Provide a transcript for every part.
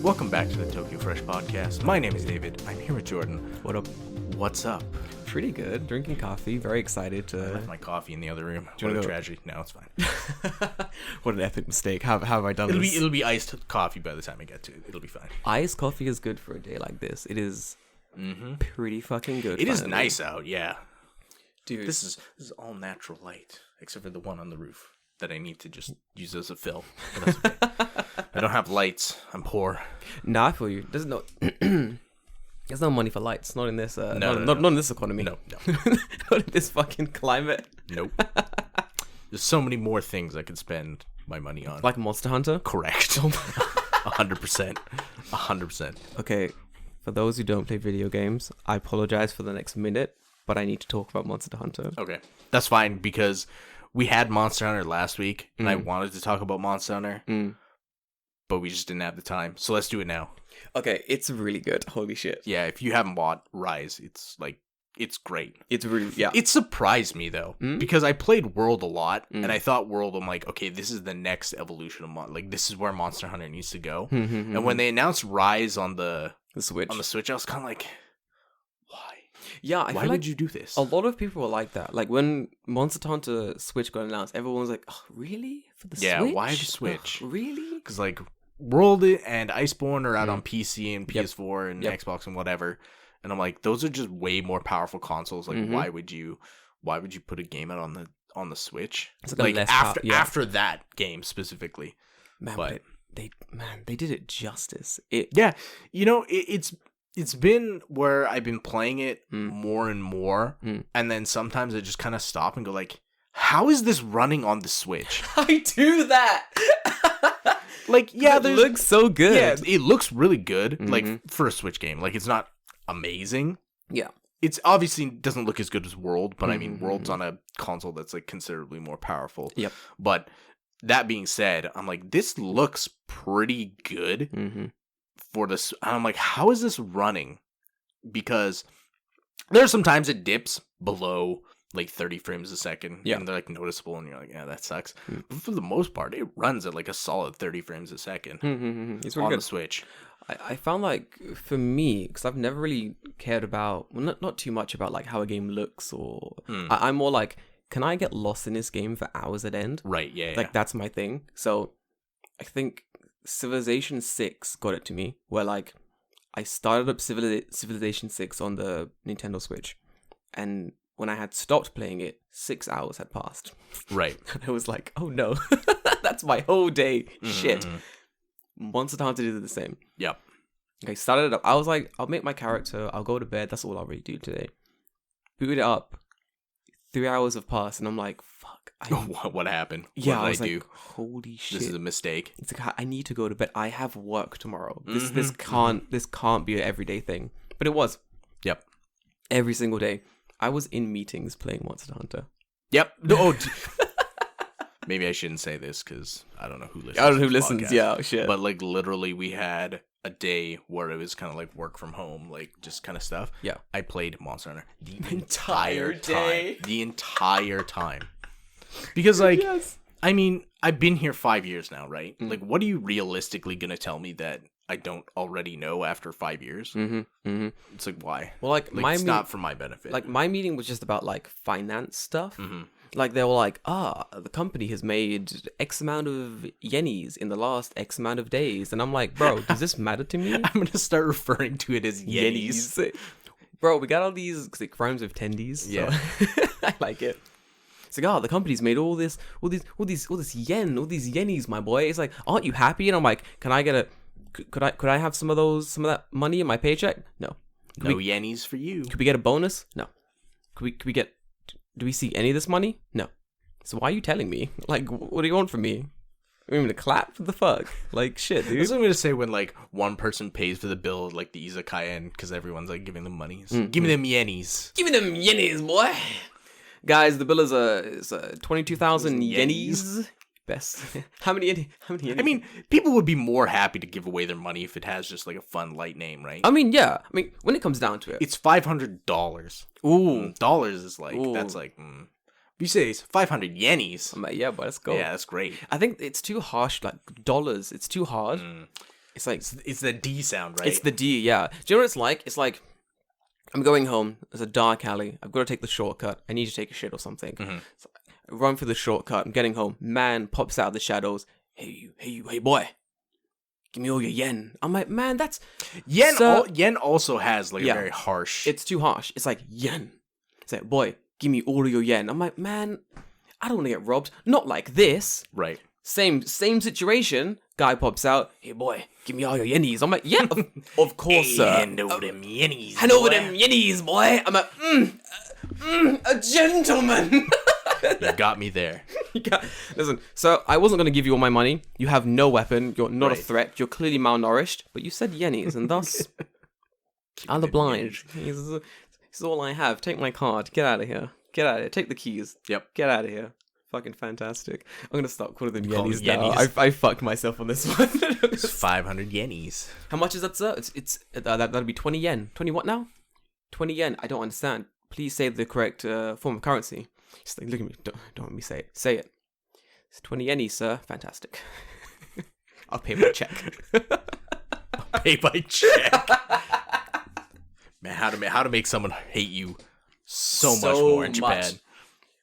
Welcome back to the Tokyo Fresh Podcast. My name is David. I'm here with Jordan. What up? What's up? Pretty good. Drinking coffee. Very excited I to... left my coffee in the other room. Do you What a wanna go- tragedy. No, it's fine. What an epic mistake. How have I done this? It'll be iced coffee by the time I get to it. It'll be fine. Iced coffee is good for a day like this. It is pretty fucking good. It is finally. nice out, yeah. Dude. This is all natural light, except for the one on the roof that I need to just use as a fill. But that's okay. I don't have lights. I'm poor. Nah, I feel you. There's no... There's no money for lights. Not in this... No. Not in this economy. No. Not in this fucking climate. Nope. There's so many more things I could spend my money on. Like Monster Hunter? Correct. 100%. 100%. Okay, for those who don't play video games, I apologize for the next minute, but I need to talk about Monster Hunter. Okay. That's fine because we had Monster Hunter last week and I wanted to talk about Monster Hunter, but we just didn't have the time. So let's do it now. Okay, it's really good. Holy shit. Yeah, if you haven't bought Rise, it's great. It's really, yeah. It surprised me though, because I played World a lot and I thought World, I'm like, okay, this is the next evolution of like this is where Monster Hunter needs to go. And when they announced Rise on the Switch. I was kind of like, why? Yeah, I Why feel would like you do this? a lot of people were like that. Like when Monster Hunter Switch got announced, everyone was like, oh, really? For the Yeah, Switch? why the Switch? Ugh, really? Because like World and Iceborne are out on PC and PS4 and Xbox and whatever, and I'm like, those are just way more powerful consoles. Like, why would you put a game out on the Switch? It's Like less after that game specifically. Man, but they did it justice. It yeah, it's been where I've been playing it more and more, and then sometimes I just kind of stop and go like, how is this running on the Switch? I do that. Like, yeah, it looks so good. Yeah, it looks really good, like, for a Switch game. Like, it's not amazing. Yeah. It's obviously doesn't look as good as World, but I mean, World's on a console that's, like, considerably more powerful. Yep. But that being said, I'm like, this looks pretty good for this. And I'm like, how is this running? Because there's sometimes it dips below like 30 frames a second, and they're like noticeable, and you're like, yeah, that sucks. But for the most part, it runs at like a solid 30 frames a second It's really on good. the Switch. I found like for me, because I've never really cared about, well, not too much about like how a game looks, or I'm more like, can I get lost in this game for hours at end? Right, yeah. Like that's my thing. So I think Civilization 6 got it to me, where like I started up Civilization 6 on the Nintendo Switch, and when I had stopped playing it, 6 hours had passed. Right. And I was like, oh no, that's my whole day. Shit. Monster Hunter did the same. Yep. Okay, started it up. I was like, I'll make my character, I'll go to bed, that's all I'll really do today. Booted it up. 3 hours have passed, and I'm like, fuck. What happened? Yeah, What I did was I do? like, holy shit. This is a mistake. It's like, I need to go to bed. I have work tomorrow. This can't be an everyday thing. But it was. Yep. Every single day. I was in meetings playing Monster Hunter. Yep. No. Maybe I shouldn't say this because I don't know who listens. I don't know who to this listens. podcast. Yeah, shit. But like literally, we had a day where it was kind of like work from home, like just kind of stuff. Yeah. I played Monster Hunter the entire day. The entire time. Because like, Yes. I mean, I've been here 5 years now, right? Like, what are you realistically gonna tell me that I don't already know after 5 years? It's like, why? Well, like It's not for my benefit. Like my meeting was just about like finance stuff. Like they were like, the company has made X amount of yennies in the last X amount of days, and I'm like, bro, does this matter to me? I'm gonna start referring to it as yennies. Bro, we got all these cause it rhymes with tendies. So Yeah. I like it. It's like, the company's made all this yennies, my boy. It's like, aren't you happy? And I'm like, can I get could I have some of that money in my paycheck? No. No yennies for you. Could we get a bonus? No. Could we get? Do we see any of this money? No. So why are you telling me? Like, what do you want from me? You want me to clap? What the fuck? Like, shit, dude. That's what I'm gonna say when like one person pays for the bill, like the izakaya, because everyone's like giving them money. Give me them yennies. Give me them yennies, boy. Guys, the bill is 22,000 yennies. Best. How many yennies? I mean, people would be more happy to give away their money if it has just like a fun, light name, right? I mean, yeah. I mean, when it comes down to it, It's $500. ooh, Dollars is like Ooh. that's like. If you say it's 500 yennies. I'm like, yeah, but let's go. Yeah, that's great. I think it's too harsh. Like dollars, it's too hard. It's like it's the D sound, right? it's the D. Yeah. Do you know what it's like? It's like I'm going home. There's a dark alley. I've got to take the shortcut. I need to take a shit or something. So I run through the shortcut. I'm getting home. Man pops out of the shadows. Hey boy. Give me all your yen. I'm like, man, that's yen. Sir, Yen also has like a very harsh. It's too harsh. It's like yen. It's like, boy, give me all of your yen. I'm like, man, I don't want to get robbed. Not like this. Right. Same situation. Guy pops out. Hey boy, give me all your yennies. I'm like, yeah, of course, hey, sir. Hand over them yennies. Hand over them yennies, boy. I'm like, a gentleman. You got me there. Listen, so I wasn't going to give you all my money. You have no weapon. You're not a threat. You're clearly malnourished. But you said yennies, and thus, I'll oblige. This is all I have. Take my card. Get out of here. Get out of here. Take the keys. Yep. Get out of here. Fucking fantastic. I'm going to start calling them Call yennies them now. yennies. I fucked myself on this one. It's 500 yennies. How much is that, sir? That'd be 20 yen. 20 what now? 20 yen. I don't understand. Please say the correct form of currency. Just like, look at me. Don't let me say it. Say it. It's 20 yennies, sir. Fantastic. I'll pay by check. I'll pay by check. Man, how to make someone hate you so much more in Japan.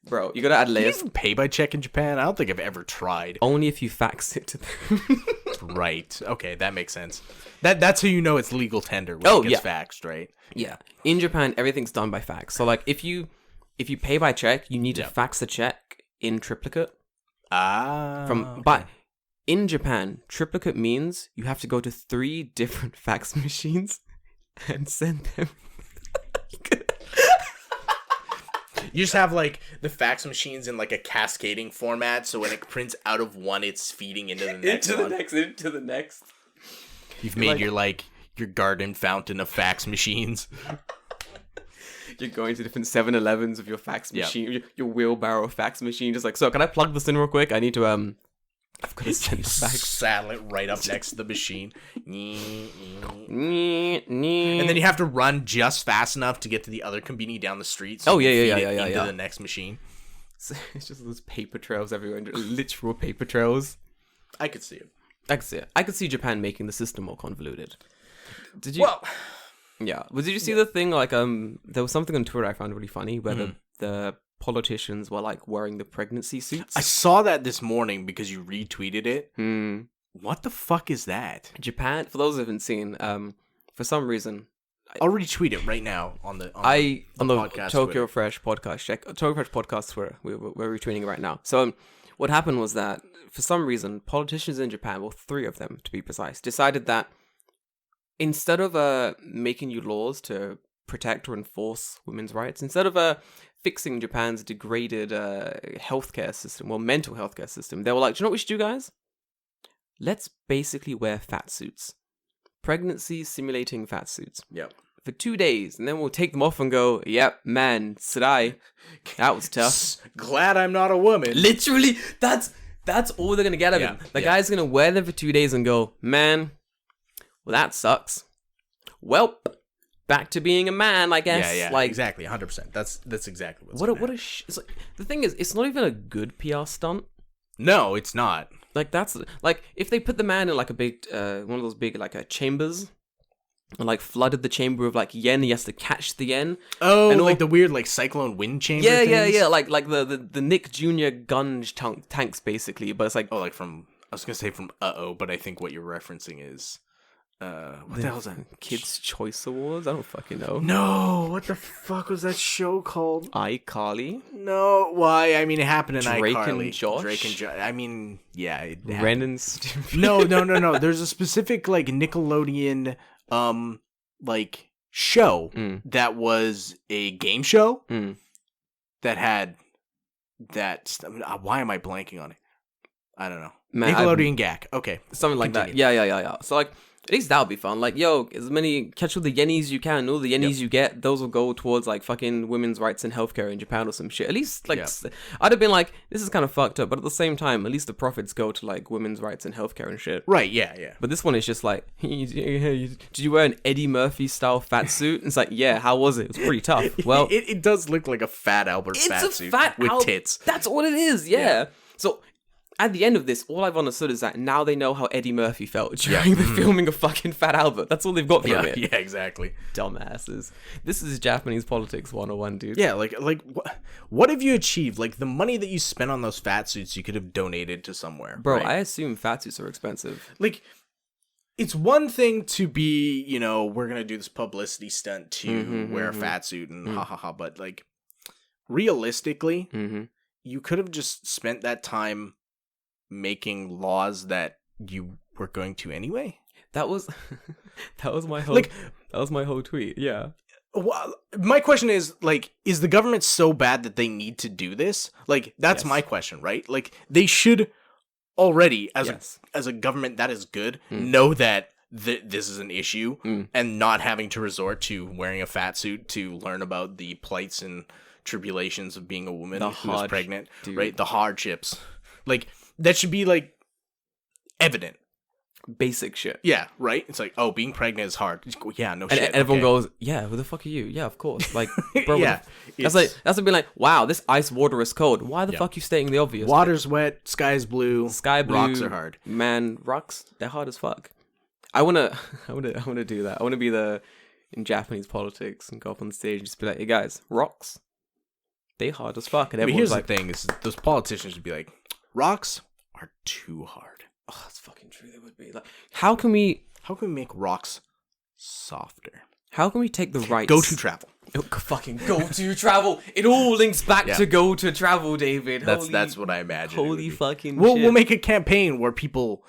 Bro, you gotta add Can you layers. even pay by check in Japan? I don't think I've ever tried. Only if you fax it to them. Right. Okay, that makes sense. That's how you know it's legal tender when it gets faxed, right? Yeah. In Japan, everything's done by fax. So like if you pay by check, you need to fax the check in triplicate. But in Japan, triplicate means you have to go to 3 different fax machines and send them. You just have like the fax machines in like a cascading format, so when it prints out of one, it's feeding into the next into the next. You've made your garden fountain of fax machines. You're going to different 7-Elevens with your fax machine, your wheelbarrow fax machine. Just like, so can I plug this in real quick? I need to I've got to send this back. Saddle it right up next to the machine. And then you have to run just fast enough to get to the other convenience down the street. So into the next machine. So it's just those paper trails everywhere. Literal paper trails. I could see it. I could see Japan making the system more convoluted. Did you? Well, yeah. Did you see the thing? Like, there was something on Twitter I found really funny where the politicians were like wearing the pregnancy suits. I saw that this morning because you retweeted it. What the fuck is that? Japan, for those who haven't seen, for some reason, I'll retweet it right now on the podcast Tokyo Twitter. Fresh podcast. Check Tokyo Fresh podcast Twitter. We're retweeting it right now. So what happened was that for some reason, politicians in Japan, well, 3 of them to be precise, decided that instead of making new laws to protect or enforce women's rights, instead of fixing Japan's degraded healthcare system, well, mental healthcare system, they were like, do you know what we should do, guys? Let's basically wear fat suits. Pregnancy simulating fat suits. Yep. For 2 days, and then we'll take them off and go, yep, man, Sadai, that was tough. Glad I'm not a woman. Literally, that's all they're going to get out of it. The guy's going to wear them for 2 days and go, man, well, that sucks. Well, back to being a man, I guess. Yeah, like, exactly, 100%. That's exactly what's it's like, the thing is, it's not even a good PR stunt. No, it's not. Like, that's like if they put the man in like a big one of those big like chambers and like flooded the chamber with like yen, he has to catch the yen. Oh, and like the weird like cyclone wind chamber things? Yeah, like the Nick Jr. gun tanks basically, but it's like like from, I was gonna say from but I think what you're referencing is what the hell is that? Kids Choice Awards? I don't fucking know. No, what the fuck was that show called? iCarly? No, why? I mean, it happened in Drake iCarly. and Josh? Drake and Josh. I mean, yeah. It Ren and Stimpy? No. There's a specific like Nickelodeon like show that was a game show that had that. Why am I blanking on it? I don't know. Man, Nickelodeon Gak. Okay, something like that. Yeah. So like, at least that would be fun. Like, yo, as many catch all the yennies you can. All the yennies you get, those will go towards like fucking women's rights and healthcare in Japan or some shit. At least like, I'd have been like, this is kind of fucked up, but at the same time, at least the profits go to like women's rights and healthcare and shit. Right? Yeah. But this one is just like, did you wear an Eddie Murphy style fat suit? And it's like, yeah, how was it? It was pretty tough. Well, it does look like a Fat Albert fat suit with tits. That's what it is. Yeah. So at the end of this, all I've understood is that now they know how Eddie Murphy felt during the filming of fucking Fat Albert. That's all they've got from it. Yeah, exactly. Dumbasses. This is Japanese politics 101, dude. Yeah, like what have you achieved? Like, the money that you spent on those fat suits, you could have donated to somewhere. Bro, right? I assume fat suits are expensive. Like, it's one thing to be, you know, we're going to do this publicity stunt to wear a fat suit and ha ha ha, but, like, realistically, you could have just spent that time making laws that you were going to anyway. That was my whole that was my whole tweet. Yeah. Well, my question is, like, is the government so bad that they need to do this? Like, that's my question, right? Like, they should already, as a government that is good, know that this is an issue and not having to resort to wearing a fat suit to learn about the plights and tribulations of being a woman who's pregnant, right? The hardships. Like, that should be, like, evident. Basic shit. Yeah, right? It's like, oh, being pregnant is hard. Yeah, no shit. And everyone goes, yeah, who the fuck are you? Yeah, of course. Like, bro, yeah. That's like being like, wow, this ice water is cold. Why the fuck are you stating the obvious? Water's wet, sky's blue. Sky blue. Rocks are hard. Man, rocks, they're hard as fuck. I wanna do that. I wanna be in Japanese politics and go up on the stage and just be like, hey guys, rocks, they hard as fuck. And here's like, the thing: is those politicians would be like, rocks are too hard. Oh, that's fucking true. They would be like, how can we make rocks softer? How can we take the rights? Go to travel. Fucking go to travel. It all links back to go to travel, David. That's what I imagine. Holy fucking shit. We'll make a campaign where people,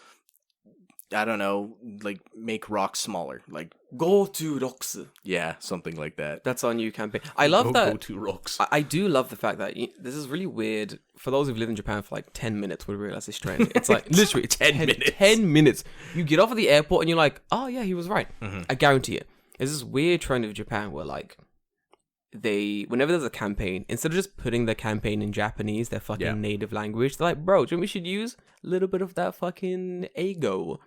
I don't know, like, make rocks smaller. Like, go to rocks. Yeah, something like that. That's our new campaign. I love that. Go to rocks. I do love the fact that this is really weird. For those who've lived in Japan for like 10 minutes would realize it's strange. It's like literally 10 minutes. 10 minutes. You get off at the airport and you're like, oh yeah, he was right. I guarantee it. There's this weird trend of Japan where, like, whenever there's a campaign, instead of just putting the campaign in Japanese, their fucking native language, they're like, bro, do you know what we should use? A little bit of that fucking ego.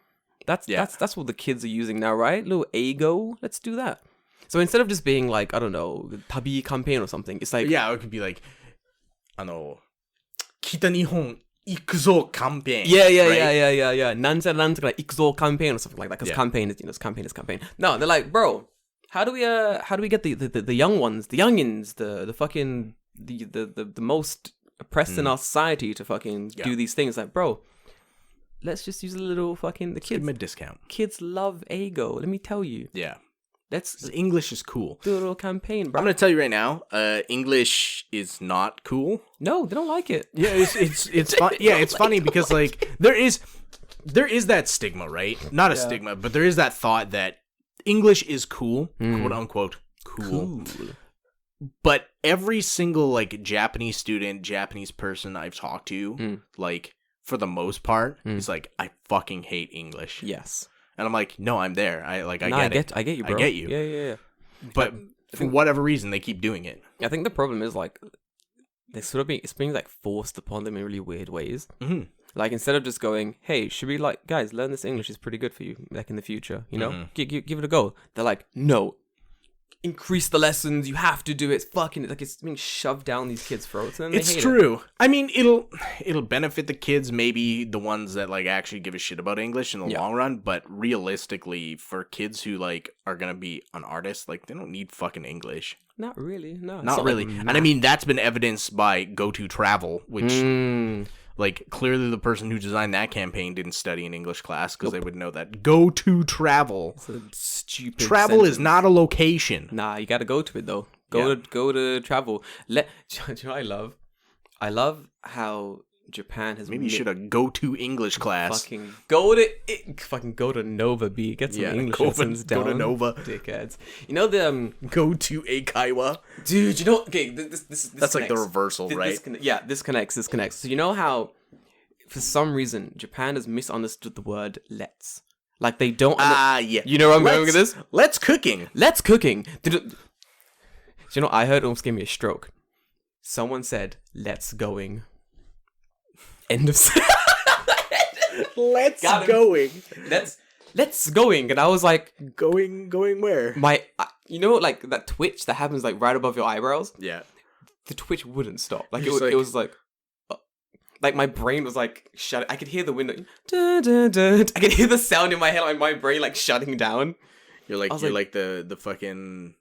That's what the kids are using now, right? Little ego. Let's do that. So instead of just being like, I don't know, tabi campaign or something, it's like, yeah, it could be like, Kita Nihon Ikuzo campaign. Yeah. Nanza Ikuzo campaign or something like that. Because campaign is campaign. No, they're like, bro, how do we get the young ones, the youngins, the fucking the most oppressed in our society to fucking do these things? Like, bro, let's just use a little fucking the kids. Give them a discount. Kids love ego. Let me tell you. Yeah. English is cool. Do a little campaign, bro. I'm gonna tell you right now. English is not cool. No, they don't like it. Yeah, it's fun. Yeah, it's funny because, like, there is that stigma, right? Not a stigma, but there is that thought that English is cool, quote unquote cool. But every single, like, Japanese student, Japanese person I've talked to, like, for the most part, is like, I fucking hate English. Yes. And I'm like, no, I'm there. I get you, bro. I get you. Yeah. But for whatever reason, they keep doing it. I think the problem is, like, it's being like forced upon them in really weird ways. Like, instead of just going, hey, should we, like, guys, learn this English is pretty good for you, like, in the future, you know? Give it a go. They're like, no. Increase the lessons. You have to do it. It's fucking, like, it's being shoved down these kids' throats. And it's true. I mean, it'll benefit the kids, maybe the ones that, like, actually give a shit about English in the long run. But realistically, for kids who, like, are gonna be an artist, like, they don't need fucking English. Not really. No, not really. And I mean, that's been evidenced by Go To Travel, which. Like, clearly the person who designed that campaign didn't study an English class because they would know that. Go to travel. It's a stupid travel sentence. Is not a location. Nah, you got to go to it, though. Go to travel. Do you know what I love? I love how Japan has... Maybe you should have go to English class. Fucking go to Nova B. Get some English lessons down. Go to Nova. Dickheads. You know the... Go to Eikaiwa. Dude, you know... Okay, this that's connects. like the reversal, right? This connects. So you know how, for some reason, Japan has misunderstood the word let's. Like, they don't... yeah. You know where I'm going with this? Let's cooking. Let's cooking. Do you know, I heard it almost gave me a stroke. Someone said, let's going. End of Let's going. Let's going. And I was like, going where? You know, like that twitch that happens like right above your eyebrows? Yeah. The twitch wouldn't stop. Like, it was like like my brain was like shut. I could hear the window. Dun, dun, dun. I could hear the sound in my head, like my brain like shutting down. You're like the fucking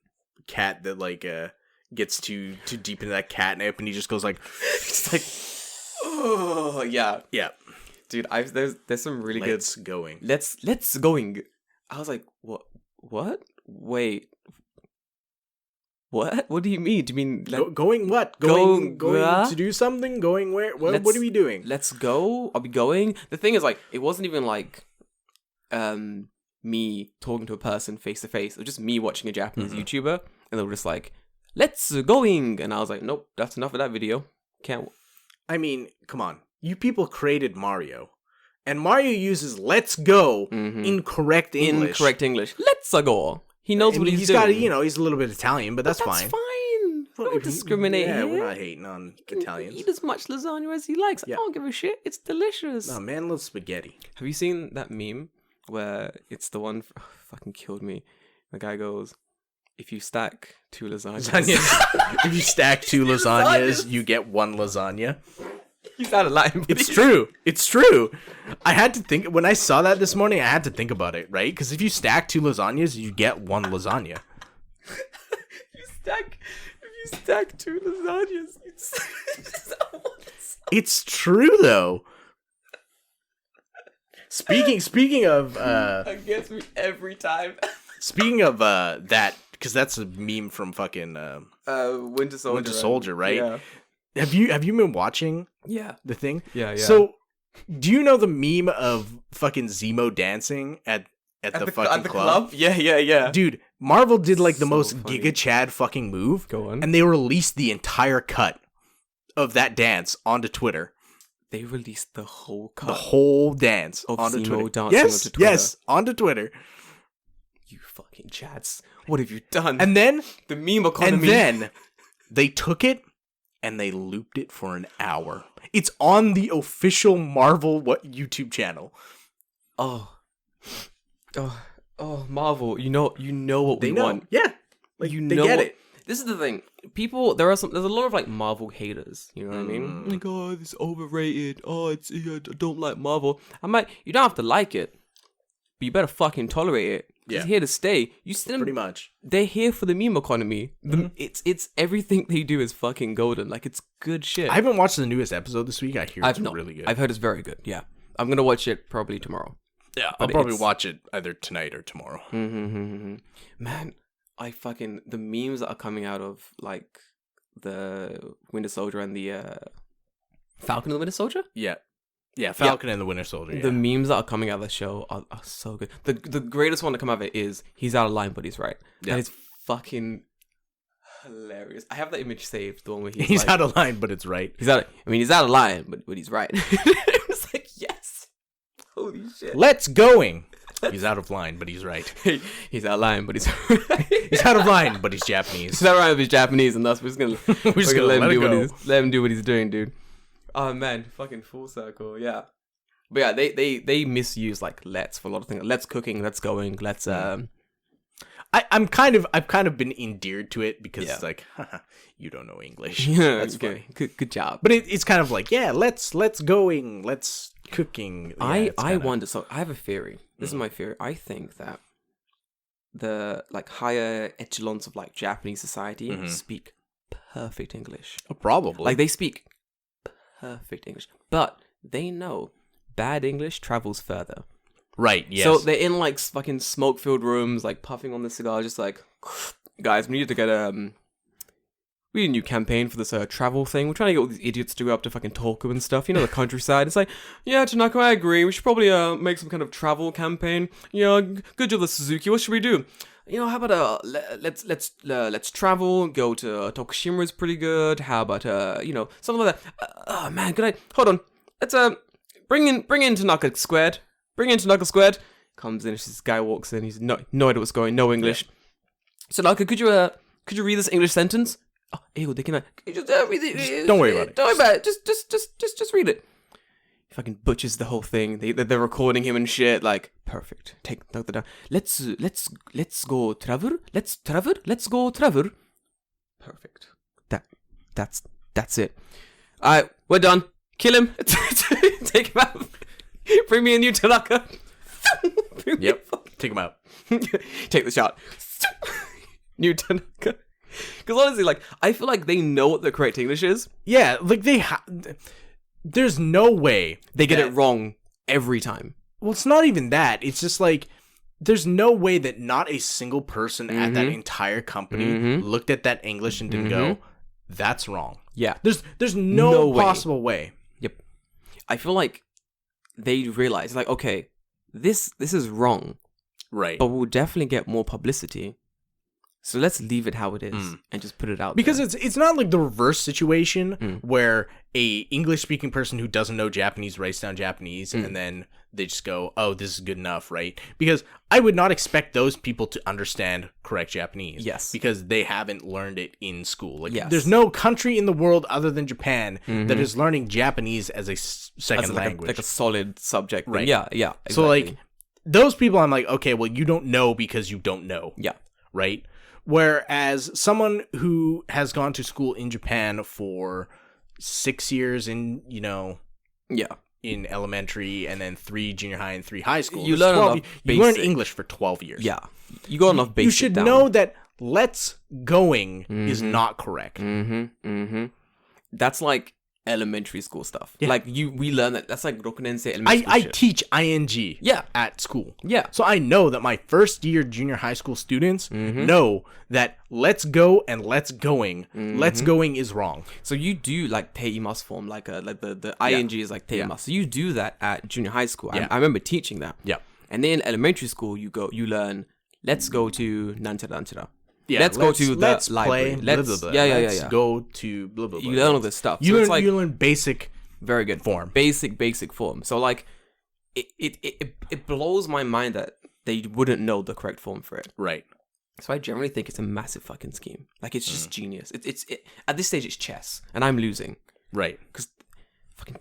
cat that like gets too deep into that catnip, and he just goes like, just like, oh yeah, dude. There's some really good. Let's going. I was like, what? Wait. What do you mean? Do you mean going what? Going to do something? Going where? What are we doing? Let's go. I'll be going. The thing is, like, it wasn't even like me talking to a person face to face. It was just me watching a Japanese YouTuber, and they were just like, "Let's going," and I was like, "Nope, that's enough of that video. Can't." I mean, come on. You people created Mario, and Mario uses "Let's go" in correct English. Let's go. He knows what he's doing. Got, he's a little bit Italian, but that's fine. That's fine. Don't discriminate here. We're not hating on Italians. Eat as much lasagna as he likes. I don't give a shit. It's delicious. No, man loves spaghetti. Have you seen that meme where it's the one... fucking killed me. The guy goes, if you stack 2 lasagnas... if you stack 2 lasagnas, you get 1 lasagna. He's out of line. It's true. It's true. I had to think when I saw that this morning. I had to think about it, right? Because if you stack 2 lasagnas, you get 1 lasagna. If you stack 2 lasagnas, it's true though. Speaking of, that gets me every time. Speaking of that, because that's a meme from fucking Winter Soldier, right? Yeah. Have you been watching? Yeah. The thing? Yeah. So, do you know the meme of fucking Zemo dancing at the fucking club? Yeah. Dude, Marvel did like the most funny. Giga Chad fucking move. Go on. And they released the entire cut of that dance onto Twitter. They released the whole cut. The whole dance of onto Zemo Twitter. dancing onto Twitter. Yes, onto Twitter. You fucking chads. What have you done? And then the meme economy. And then they took it and they looped it for an hour. It's on the official Marvel YouTube channel. Oh, Marvel! You know what we want. Yeah, like they get it. This is the thing. There's a lot of like Marvel haters. You know what I mean? Like, oh, this is overrated. Oh, I don't like Marvel. I'm like, you don't have to like it, but you better fucking tolerate it. Yeah. It's here to stay. You see them, pretty much. They're here for the meme economy. It's everything they do is fucking golden. Like, it's good shit. I haven't watched the newest episode this week. I hear it's really good. I've heard it's very good. Yeah, I'm gonna watch it probably tomorrow. Yeah, I'll probably watch it either tonight or tomorrow. Man, the memes that are coming out of like the Winter Soldier and the Falcon and the Winter Soldier. Yeah, Falcon and the Winter Soldier. Yeah. The memes that are coming out of the show are so good. The greatest one to come out of it is he's out of line, but he's right. Yeah. And it's fucking hilarious. I have that image saved. The one where he's out of line, but it's right. He's out of line, but he's right. It's like, yes. Holy shit. Let's going. He's out of line, but he's right. He's out of line, but he's right. He's out of line, but he's Japanese. He's out of line, but he's Japanese, and thus we're just gonna let him do what he's doing, dude. Oh man, fucking full circle, yeah. But yeah, they misuse like let's for a lot of things. Let's cooking, let's going, let's I've kind of been endeared to it because it's like, haha, you don't know English. Yeah, that's okay. Good job. But it's kind of like, yeah, let's going, let's cooking. Yeah, I wonder. So I have a theory. This is my theory. I think that the like higher echelons of like Japanese society speak perfect English. Oh, probably. Like they speak perfect English, but they know bad English travels further. Right, yes. So they're in like fucking smoke-filled rooms, like puffing on the cigar, just like, guys, we need to get we need a new campaign for this travel thing. We're trying to get all these idiots to go up to fucking Tokyo and stuff, the countryside. It's like, yeah, Tanaka, I agree. We should probably make some kind of travel campaign. Good job, Suzuki. What should we do? How about let's travel. Go to Tokushima is pretty good. How about something like that? Oh man, good idea. Hold on. Let's bring in Tanaka Squared. Bring in Tanaka Squared. Comes in. This guy walks in. He's no idea what's going. No English. Yeah. So Tanaka, could you read this English sentence? Oh, ew, they can. Just read it. Don't worry about it. Don't worry about it. Just read it. He fucking butchers the whole thing. They're recording him and shit. Like, perfect. Take that down. Let's go travel. Let's go travel. Perfect. That's it. Alright, we're done. Kill him. Take him out. Bring me a new Tanaka. Yep. Take him out. Take the shot. New Tanaka. Because honestly, like, I feel like they know what the correct English is. Yeah, like there's no way they get it wrong every time. Well, it's not even that. It's just like there's no way that not a single person at that entire company looked at that English and didn't go, "That's wrong." Yeah. There's no possible way. Yep. I feel like they realize, like, okay, this is wrong. Right. But we'll definitely get more publicity. So let's leave it how it is and just put it out because there. it's not like the reverse situation where a English speaking person who doesn't know Japanese writes down Japanese and then they just go, "Oh, this is good enough," right? Because I would not expect those people to understand correct Japanese. Yes. Because they haven't learned it in school. Like there's no country in the world other than Japan that is learning Japanese as a second language. Like a solid subject. Right. Yeah, yeah. Exactly. So like those people I'm like, okay, well you don't know because you don't know. Yeah. Right? Whereas someone who has gone to school in Japan for 6 years in, in elementary and then 3 junior high and 3 high school. You learn you learn English for 12 years. Yeah. You got enough basic You should down. know that let's going is not correct. That's like elementary school stuff. Yeah. Like we learn that. That's like rokunensei elementary school I shit. teach ing at school. Yeah. So I know that my first year junior high school students know that let's go and let's going is wrong. So you do like teimasu form, like the ing is like teimasu. Yeah. So you do that at junior high school. Yeah. I remember teaching that. Yeah. And then in elementary school, you learn let's go to nanchara. Yeah, let's go to the library. Play, let's blah, blah, blah. yeah. Let's go to blah blah blah. You learn all this stuff. You So it's like learn basic very good form. Basic form. So like it blows my mind that they wouldn't know the correct form for it. Right. So I generally think it's a massive fucking scheme. Like it's just genius. It's at this stage it's chess, and I'm losing Right. because fucking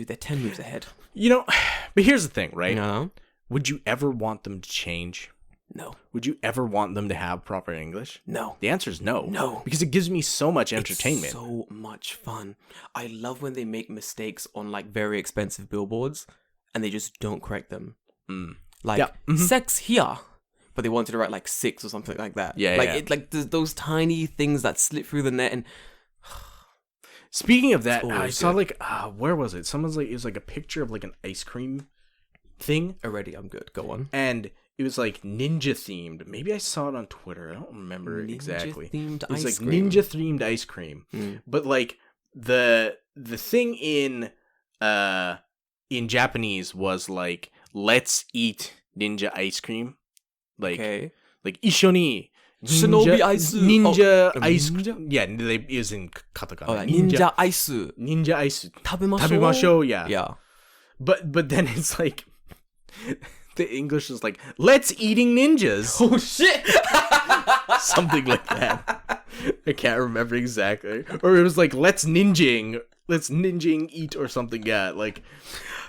they're 10 moves ahead. But here's the thing, right? You know? Would you ever want them to change? No. Would you ever want them to have proper English? No. The answer is no. No. Because it gives me so much entertainment. It's so much fun. I love when they make mistakes on like very expensive billboards and they just don't correct them. Like sex here, but they wanted to write like 6 or something like that. Yeah, like yeah. it like those tiny things that slip through the net. And Speaking of that, I always saw good. like where was it? Someone's like it was like a picture of like an ice cream thing, already I'm good. Go on. and it was like ninja themed. Maybe I saw it on Twitter. I don't remember exactly. Ninja-themed It was ice like cream. ninja themed ice cream, but like the thing in Japanese was like let's eat ninja ice cream, like Okay. like ishoni. Shinobi ice. Ninja Oh, ice. ninja? Yeah, they is in katakana. Oh, like ninja ice. Ninja ice. Tabemashou. Tabemashou, yeah. Yeah. But then it's like the English is like let's eating ninjas. Oh shit. Something like that. I can't remember exactly. Or it was like let's ninjing eat or something. Yeah, like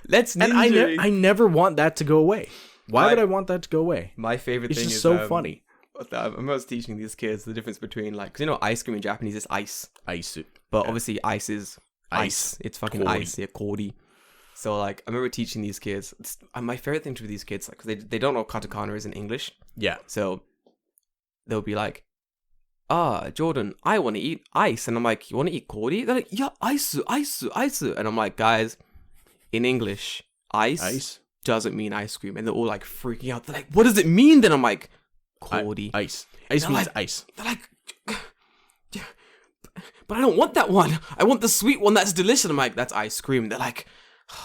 Let's and ninja. I never want that to go away. Why would I want that to go away? My favorite It's thing just is so funny. I was teaching these kids the difference between like, 'cause ice cream in Japanese is ice, Ice. but obviously ice is Ice. ice. It's fucking Kori. ice. Yeah, kori. So like, I remember teaching these kids. My favorite thing to these kids, like, 'cause they don't know what katakana is in English. Yeah. So they'll be like, Jordan, I want to eat ice. And I'm like, you want to eat kori? They're like, yeah, ice. And I'm like, guys, in English, ice doesn't mean ice cream. And they're all like freaking out. They're like, what does it mean? Then I'm like, kori. Ice. Ice They're means like- ice. They're like, but I don't want that one. I want the sweet one that's delicious. I'm like, that's ice cream. They're like,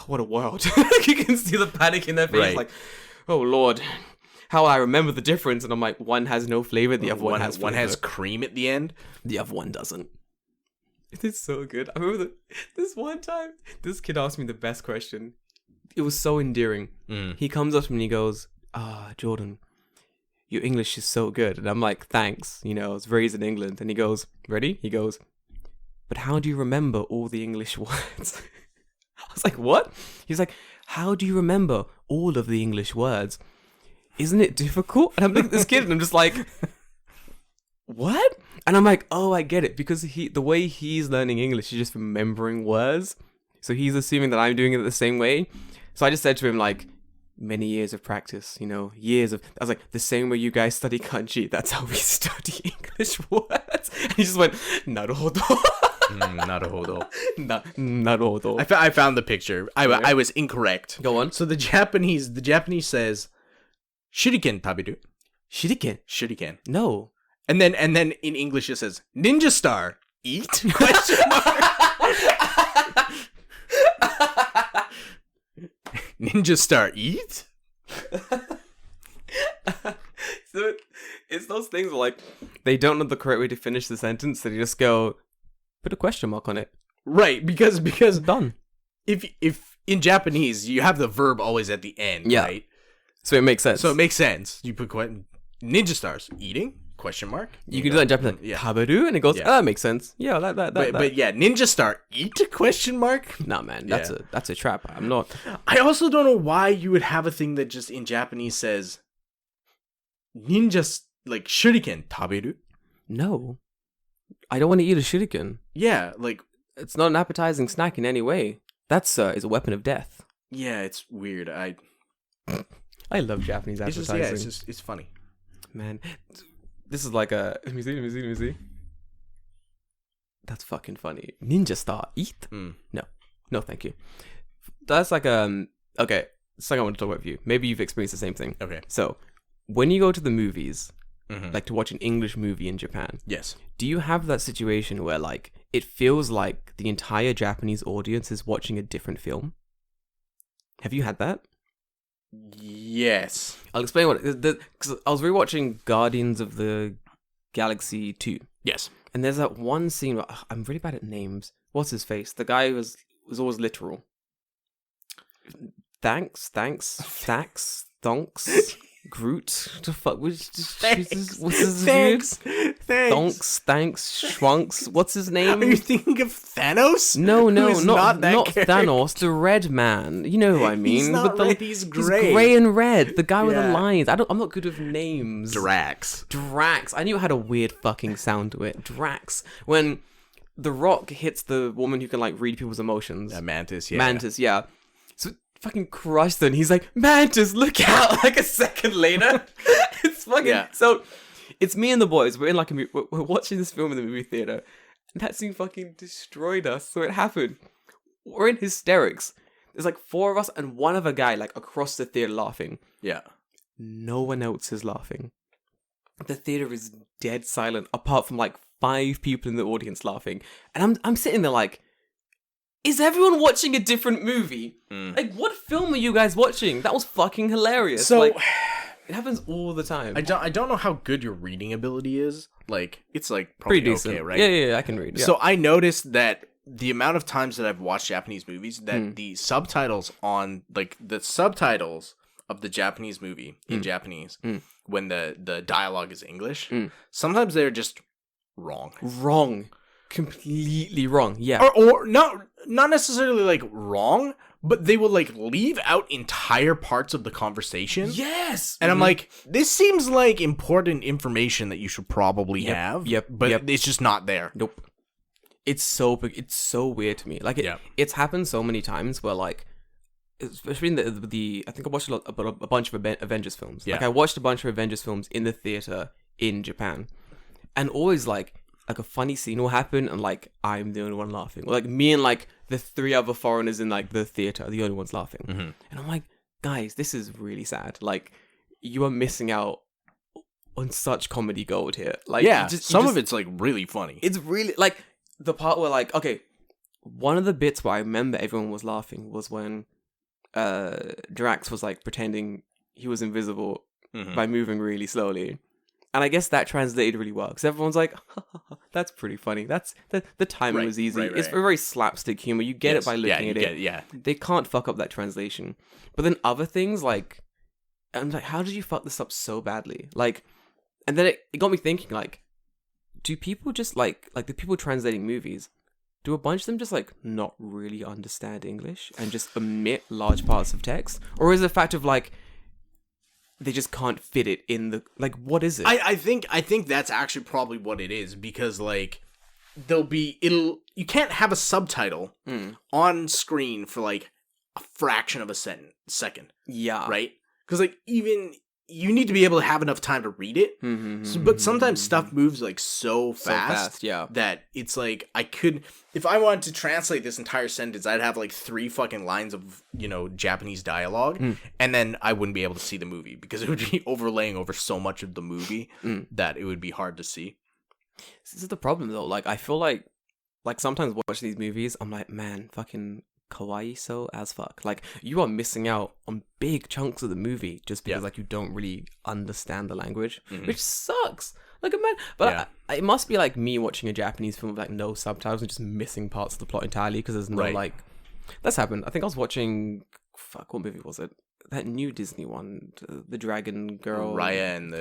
what a world. You can see the panic in their face. Right. Like, oh Lord, how I remember the difference. And I'm like, one has no flavor. The other one has one flavor. has cream at the end. The other one doesn't. It is so good. I remember this one time, this kid asked me the best question. It was so endearing. He comes up to me and he goes, Jordan, your English is so good. And I'm like, thanks. I was raised in England. And he goes, ready? He goes, but how do you remember all the English words? I was like, what? He's like, how do you remember all of the English words? Isn't it difficult? And I'm looking at this kid and I'm just like, what? And I'm like, oh, I get it. Because the way he's learning English is just remembering words. So he's assuming that I'm doing it the same way. So I just said to him, like, many years of practice, years of... I was like, the same way you guys study kanji, that's how we study English words. And he just went, naruhodo. Naruhodo. Naruhodo. I found the picture. I was incorrect. Go on. So the Japanese says, shuriken taberu. Shuriken? No. And then in English it says, ninja star, eat? Question mark. Ninja star, eat? So it's those things where, like, they don't know the correct way to finish the sentence, so they just go, put a question mark on it. Right, because Done. If in Japanese you have the verb always at the end, right? So it makes sense. You put ninja stars, eating? Question mark. You can do that in Japanese. Yeah. Taberu, and it goes, that makes sense. Yeah, that. But yeah, ninja star, eat? Question mark. Nah, man, that's a trap. I'm not. I also don't know why you would have a thing that just in Japanese says ninja, like shuriken taberu. No, I don't want to eat a shuriken. Yeah, like it's not an appetizing snack in any way. That's is a weapon of death. Yeah, it's weird. I love Japanese advertising. It's funny, man. This is like a... Let me see. That's fucking funny. Ninja star, eat? No, thank you. That's like okay, something I want to talk about with you. Maybe you've experienced the same thing. Okay. So, when you go to the movies, like to watch an English movie in Japan, yes. Do you have that situation where, like, it feels like the entire Japanese audience is watching a different film? Have you had that? Yes. I'll explain what... Because I was rewatching Guardians of the Galaxy 2. Yes. And there's that one scene where... I'm really bad at names. What's his face? The guy was always literal. Thanks. Groot. The fuck? What's his name? Thanks. Shrunks. What's his name? Are you thinking of Thanos? No, not Thanos. The red man. You know who I mean. He's not red, he's gray. He's grey and red. The guy with the lines. I'm not good with names. Drax. I knew it had a weird fucking sound to it. Drax. When the Rock hits the woman who can, like, read people's emotions. Mantis, yeah. So fucking crushed her, and he's like, Mantis, look out! Like a second later. It's fucking... So, it's me and the boys. We're in like we're watching this film in the movie theater. And that scene fucking destroyed us. So it happened. We're in hysterics. There's like 4 of us and one other guy like across the theater laughing. Yeah. No one else is laughing. The theater is dead silent apart from like 5 people in the audience laughing. And I'm sitting there like, is everyone watching a different movie? Like, what film are you guys watching? That was fucking hilarious. So, like, it happens all the time. I don't know how good your reading ability is. Like, it's like probably pretty decent, okay, right? Yeah, I can read. Yeah. So I noticed that the amount of times that I've watched Japanese movies, that the subtitles on, like, the subtitles of the Japanese movie in Japanese, when the dialogue is English, sometimes they're just wrong. Completely wrong. Yeah. Or not necessarily like wrong, but they will like leave out entire parts of the conversation. Yes. And I'm like, this seems like important information that you should probably have. But it's just not there. Nope. It's so weird to me. Like it's happened so many times where, like, especially in the I think I watched a bunch of Avengers films. Yeah. Like I watched a bunch of Avengers films in the theater in Japan, and always like a funny scene will happen, and like I'm the only one laughing. Or, like me and like the 3 other foreigners in like the theater are the only ones laughing. And I'm like, guys, this is really sad. Like, you are missing out on such comedy gold here. Like, some of it's like really funny. It's really like the part where, like, okay, one of the bits where I remember everyone was laughing was when Drax was like pretending he was invisible by moving really slowly. And I guess that translated really well, because everyone's like, that's pretty funny. That's the timing was easy. Right. It's very slapstick humor. You get it by looking at it. They can't fuck up that translation. But then other things, like, I'm like, how did you fuck this up so badly? Like, and then it got me thinking, like, do people just like the people translating movies, do a bunch of them just like not really understand English and just omit large parts of text? Or is it a fact of like, they just can't fit it in the, like, what is it? I think that's actually probably what it is, because like it'll you can't have a subtitle on screen for like a fraction of a second. Yeah. Right? Because like even you need to be able to have enough time to read it. But sometimes stuff moves like so fast yeah. that it's like if I wanted to translate this entire sentence, I'd have like 3 fucking lines of, Japanese dialogue, and then I wouldn't be able to see the movie because it would be overlaying over so much of the movie that it would be hard to see. This is the problem though. Like I feel like sometimes watching these movies, I'm like, man, fucking kawaii so as fuck. Like you are missing out on big chunks of the movie just because like you don't really understand the language, which sucks. Like man, but it must be like me watching a Japanese film with like no subtitles and just missing parts of the plot entirely because there's no like. That's happened. I think I was watching. Fuck, what movie was it? That new Disney one, the Dragon Girl, Raya and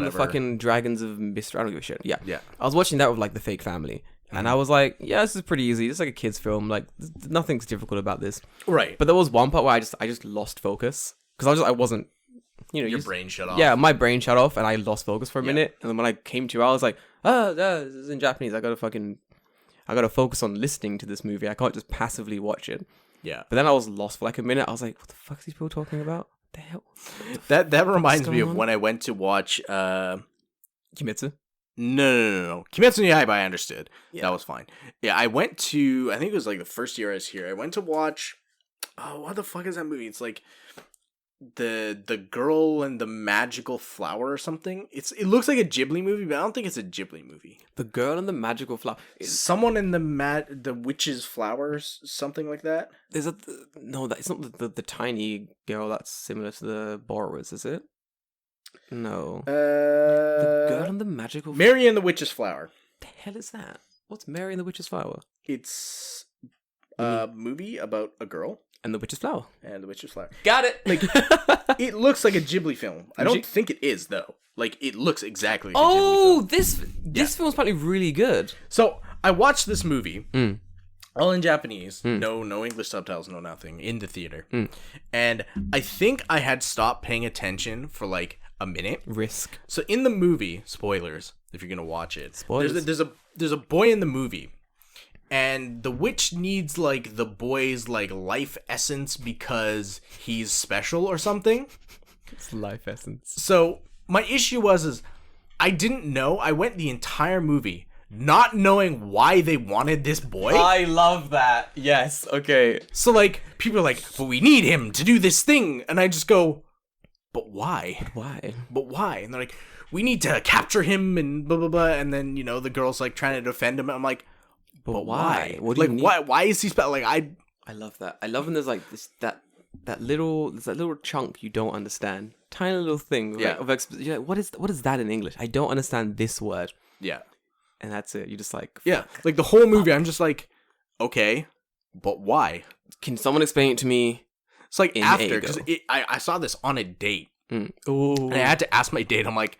the fucking Dragons of Mystery. I don't give a shit. Yeah. I was watching that with like the fake family. And I was like, yeah, this is pretty easy. It's like a kid's film. Like, nothing's difficult about this. Right. But there was one part where I just lost focus. Because I wasn't, your brain shut off. Yeah, my brain shut off and I lost focus for a minute. And then when I came to, I was like, this is in Japanese. I gotta focus on listening to this movie. I can't just passively watch it. Yeah. But then I was lost for like a minute. I was like, what the fuck are these people talking about? What the hell? That reminds me of when I went to watch Kimetsu? No. Kimetsu no Yaiba, I understood. Yeah. That was fine. Yeah, I went to, I think it was like the first year I was here. I went to watch, what the fuck is that movie? It's like the Girl and the Magical Flower or something. It looks like a Ghibli movie, but I don't think it's a Ghibli movie. The Girl and the Magical Flower. Someone in the Witch's Flowers, something like that. No, it's not the tiny girl that's similar to the Borrowers, is it? No. The Girl and the Magical Flower. Mary and the Witch's Flower. The hell is that? What's Mary and the Witch's Flower? It's a movie about a girl. And the Witch's Flower. And the Witch's Flower. Got it! Like, it looks like a Ghibli film. I don't think it is, though. Like, it looks exactly like a Ghibli film. This film's probably really good. So, I watched this movie, all in Japanese, no English subtitles, no nothing, in the theater. And I think I had stopped paying attention for, like, a minute. Risk. So, in the movie, spoilers, if you're gonna watch it. Spoilers. There's a boy in the movie. And the witch needs, like, the boy's, like, life essence because he's special or something. It's life essence. So, my issue is I didn't know. I went the entire movie not knowing why they wanted this boy. I love that. Yes, okay. So, like, people are like, but we need him to do this thing. And I just go, but why? But why? And they're like, we need to capture him and blah, blah, blah. And then, the girl's, like, trying to defend him. And I'm like, but why? What do you need? Why is he like I love that. I love when there's like this that little chunk you don't understand, tiny little thing. Yeah. You're like, what is that in English? I don't understand this word. Yeah. And that's it. You're just like yeah. Like the whole movie, I'm just like, okay, but why? Can someone explain it to me? It's like after because I saw this on a date. Oh. And I had to ask my date. I'm like,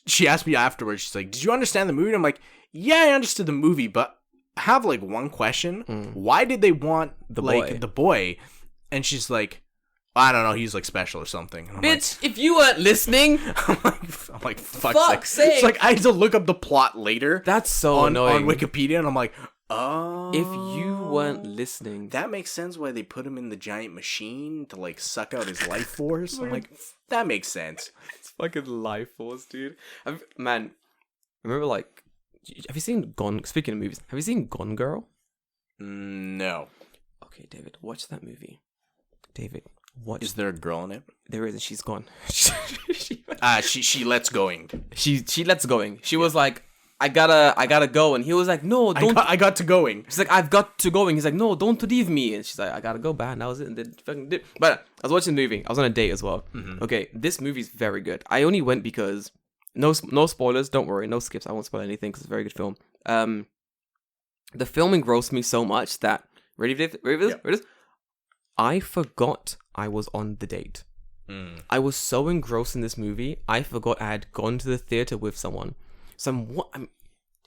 she asked me afterwards. She's like, did you understand the movie? And I'm like, yeah, I understood the movie, but I have like one question. Why did they want the boy? And she's like, I don't know, he's like special or something. And bitch, if you weren't listening, I'm like, fuck's sake. It's like I had to look up the plot later. That's so annoying on Wikipedia, and I'm like, oh. If you weren't listening, that makes sense why they put him in the giant machine to like suck out his life force. I'm like, that makes sense. It's fucking life force, dude. Man, remember like. Have you seen Gone? Speaking of movies, have you seen Gone Girl? No. Okay, David, watch that movie. David, watch. Is there a girl in it? There is, and she's gone. She lets going. She lets going. She was like, I gotta go, and he was like, no, don't. I got to going. She's like, I've got to go, and he's like, no, don't leave me. And she's like, I gotta go, bad. And that was it. And then fucking did. But I was watching the movie. I was on a date as well. Okay, this movie's very good. I only went because. No spoilers, don't worry, no skips. I won't spoil anything because it's a very good film. The film engrossed me so much that ready for this? I forgot I was on the date. I was so engrossed in this movie, I forgot I had gone to the theater with someone. So I'm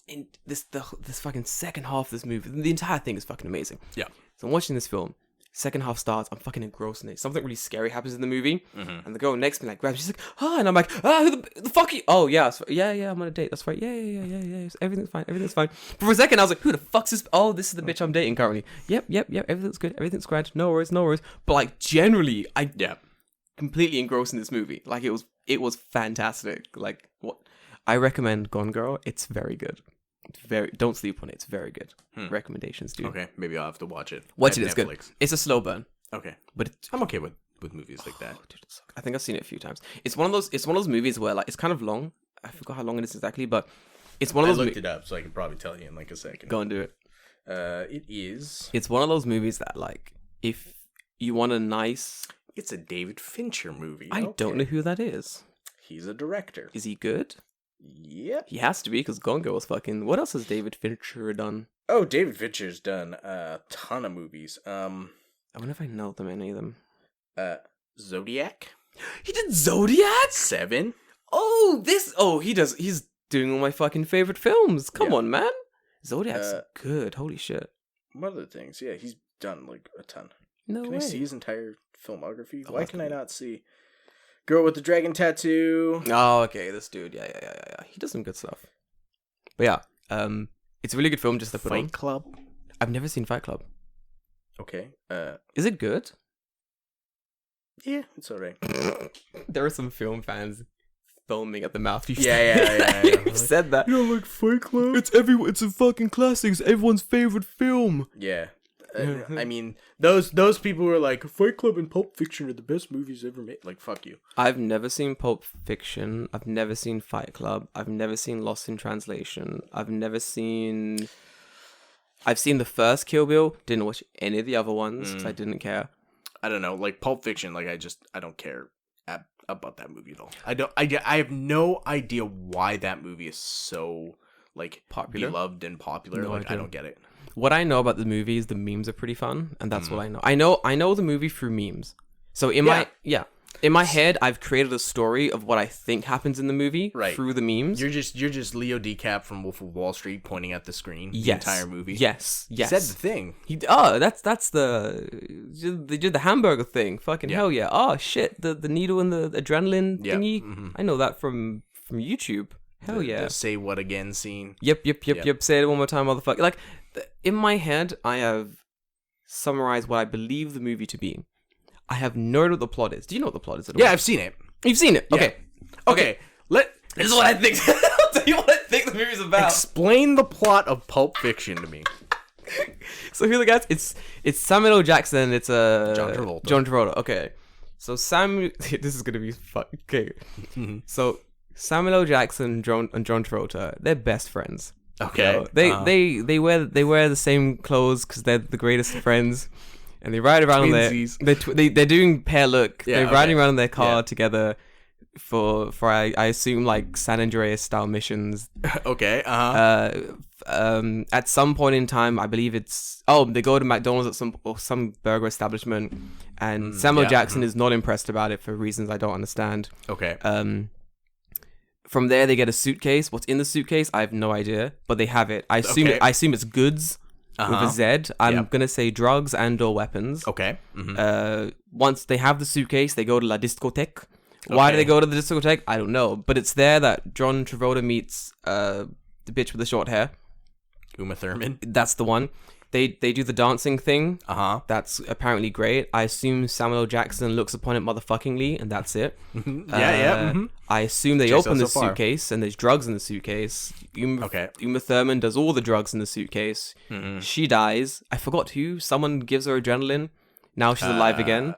in this fucking second half of this movie. The entire thing is fucking amazing. Yeah. So I'm watching this film, Second half starts, I'm fucking engrossed in it. Something really scary happens in the movie, and the girl next to me like grabs. She's like, and I'm like, who the fuck are you? Oh yeah, yeah, I'm on a date. That's right. Yeah. Everything's fine. But for a second, I was like, who the fuck's this? Oh, this is the bitch I'm dating currently. Yep. Everything's good. Everything's grand. No worries. But like generally, I completely engrossed in this movie. Like it was fantastic. Like what I recommend Gone Girl. It's very good. Don't sleep on it. It's very good. Recommendations, dude. Okay, maybe I'll have to watch it. Watch it. It's good. It's a slow burn. Okay, but I'm okay with movies like that. Dude, I think I've seen it a few times. It's one of those movies where like it's kind of long. I forgot how long it is exactly, but it's one of those. I looked it up, so I can probably tell you in like a second. Go and do it. It is. It's one of those movies that like if you want a nice. It's a David Fincher movie. I don't know who that is. He's a director. Is he good? Yep. He has to be because Gone Girl was fucking. What else has David Fincher done? Oh, David Fincher's done a ton of movies. I wonder if I know any of them. Zodiac. He did Zodiac? 7. He does. He's doing all my fucking favorite films. Come on, man. Zodiac's good. Holy shit. What other things? Yeah, he's done like a ton. No Can way. I see his entire filmography? Why can I not see? Girl with the Dragon Tattoo. Oh, okay. This dude. Yeah. He does some good stuff. But yeah, it's a really good film just to put on. Fight Club. I've never seen Fight Club. Okay. Is it good? Yeah, it's alright. There are some film fans foaming at the mouth. Yeah. You've said that. You know, like Fight Club. It's a fucking classic. It's everyone's favorite film. Yeah. I mean, those people who are like, Fight Club and Pulp Fiction are the best movies ever made. Like, fuck you. I've never seen Pulp Fiction. I've never seen Fight Club. I've never seen Lost in Translation. I've seen the first Kill Bill. Didn't watch any of the other ones because I didn't care. I don't know. Like, Pulp Fiction, like, I don't care about that movie at all. I have no idea why that movie is so, like, popular, beloved and popular. No like, idea. I don't get it. What I know about the movie is the memes are pretty fun, and that's what I know. I know the movie through memes. So in my head, I've created a story of what I think happens in the movie through the memes. You're just Leo DiCap from Wolf of Wall Street pointing at the screen the entire movie. Yes. He said the thing. That's they did the hamburger thing. Fucking hell yeah. Oh shit, the needle and the adrenaline thingy. Mm-hmm. I know that from YouTube. Hell yeah. The say what again scene. Yep. Say it one more time, motherfucker. Like, in my head, I have summarized what I believe the movie to be. I have no idea what the plot is. Do you know what the plot is at all? Yeah, I've seen it. You've seen it? Okay. Yeah. Okay. This is what I think. I'll tell you what I think the movie's about. Explain the plot of Pulp Fiction to me. So here, the guys, it's Samuel L. Jackson. It's John Travolta. John Travolta. Okay. So this is gonna be okay. So Samuel L. Jackson and John Travolta, they're best friends. Okay. So they wear the same clothes because they're the greatest of friends, and they ride around on they're doing pair look. Yeah, they're riding around in their car together for I assume like San Andreas style missions. Okay. At some point in time, I believe they go to McDonald's at some burger establishment, and Samuel Jackson is not impressed about it for reasons I don't understand. Okay. From there, they get a suitcase. What's in the suitcase, I have no idea, but they have it. I assume it's goods with a Z. I'm gonna say drugs and/or weapons. Okay. Once they have the suitcase, they go to La Discothèque. Why do they go to the discotheque? I don't know, but it's there that John Travolta meets the bitch with the short hair. Uma Thurman. That's the one. They do the dancing thing. That's apparently great. I assume Samuel L. Jackson looks upon it motherfuckingly, and that's it. I assume they open the suitcase, and there's drugs in the suitcase. Uma Thurman does all the drugs in the suitcase. She dies. I forgot who. Someone gives her adrenaline. Now she's alive again.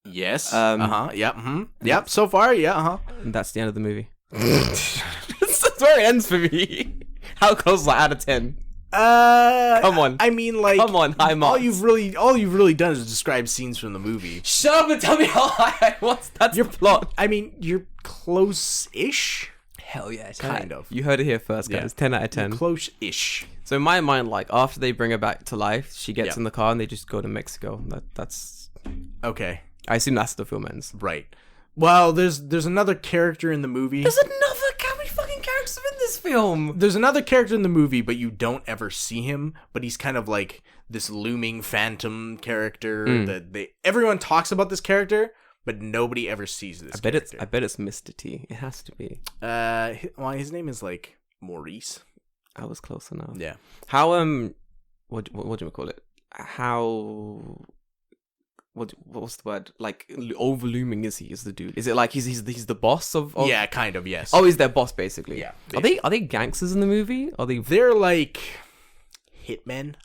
Yes. Yep. So far, And that's the end of the movie. That's where it ends for me. How close out of 10? Come on. I mean, like, come on, high marks. All you've really done is describe scenes from the movie. Shut up and tell me how high I was. That's your plot. I mean, you're close-ish. Hell yeah, kind of. You heard it here first, guys. 10 out of 10. You're close-ish. So in my mind, like, after they bring her back to life, she gets in the car and they just go to Mexico. That's okay. I assume that's the film ends. Right. Well, there's another character in the movie. There's another. How many fucking characters are in this film? There's another character in the movie, but you don't ever see him. But he's kind of like this looming phantom character that everyone talks about this character, but nobody ever sees this. I bet it's Mr. T. It has to be. Well, his name is like Maurice. I was close enough. Yeah. How what do we call it? How what's the word? Like over looming is he? Is the dude? Is it like he's the boss of? Yeah, kind of. Yes. Oh, he's their boss basically. Yeah. Are they gangsters in the movie? They're like hitmen.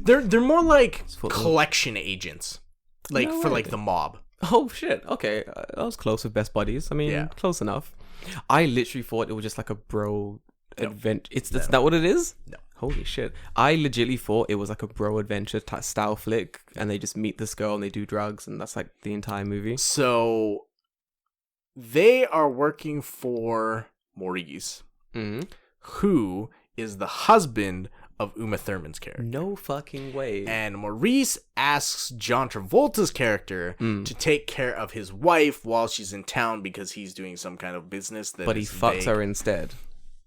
They're more like collection agents, like for like the mob. Oh shit! Okay, I was close with Best Buddies. I mean, close enough. I literally thought it was just like a bro adventure. That's not what it is. No. Holy shit! I legitimately thought it was like a bro adventure style flick, and they just meet this girl and they do drugs, and that's like the entire movie. So they are working for Maurice, who is the husband of Uma Thurman's character. No fucking way. And Maurice asks John Travolta's character to take care of his wife while she's in town because he's doing some kind of business that he fucks her instead.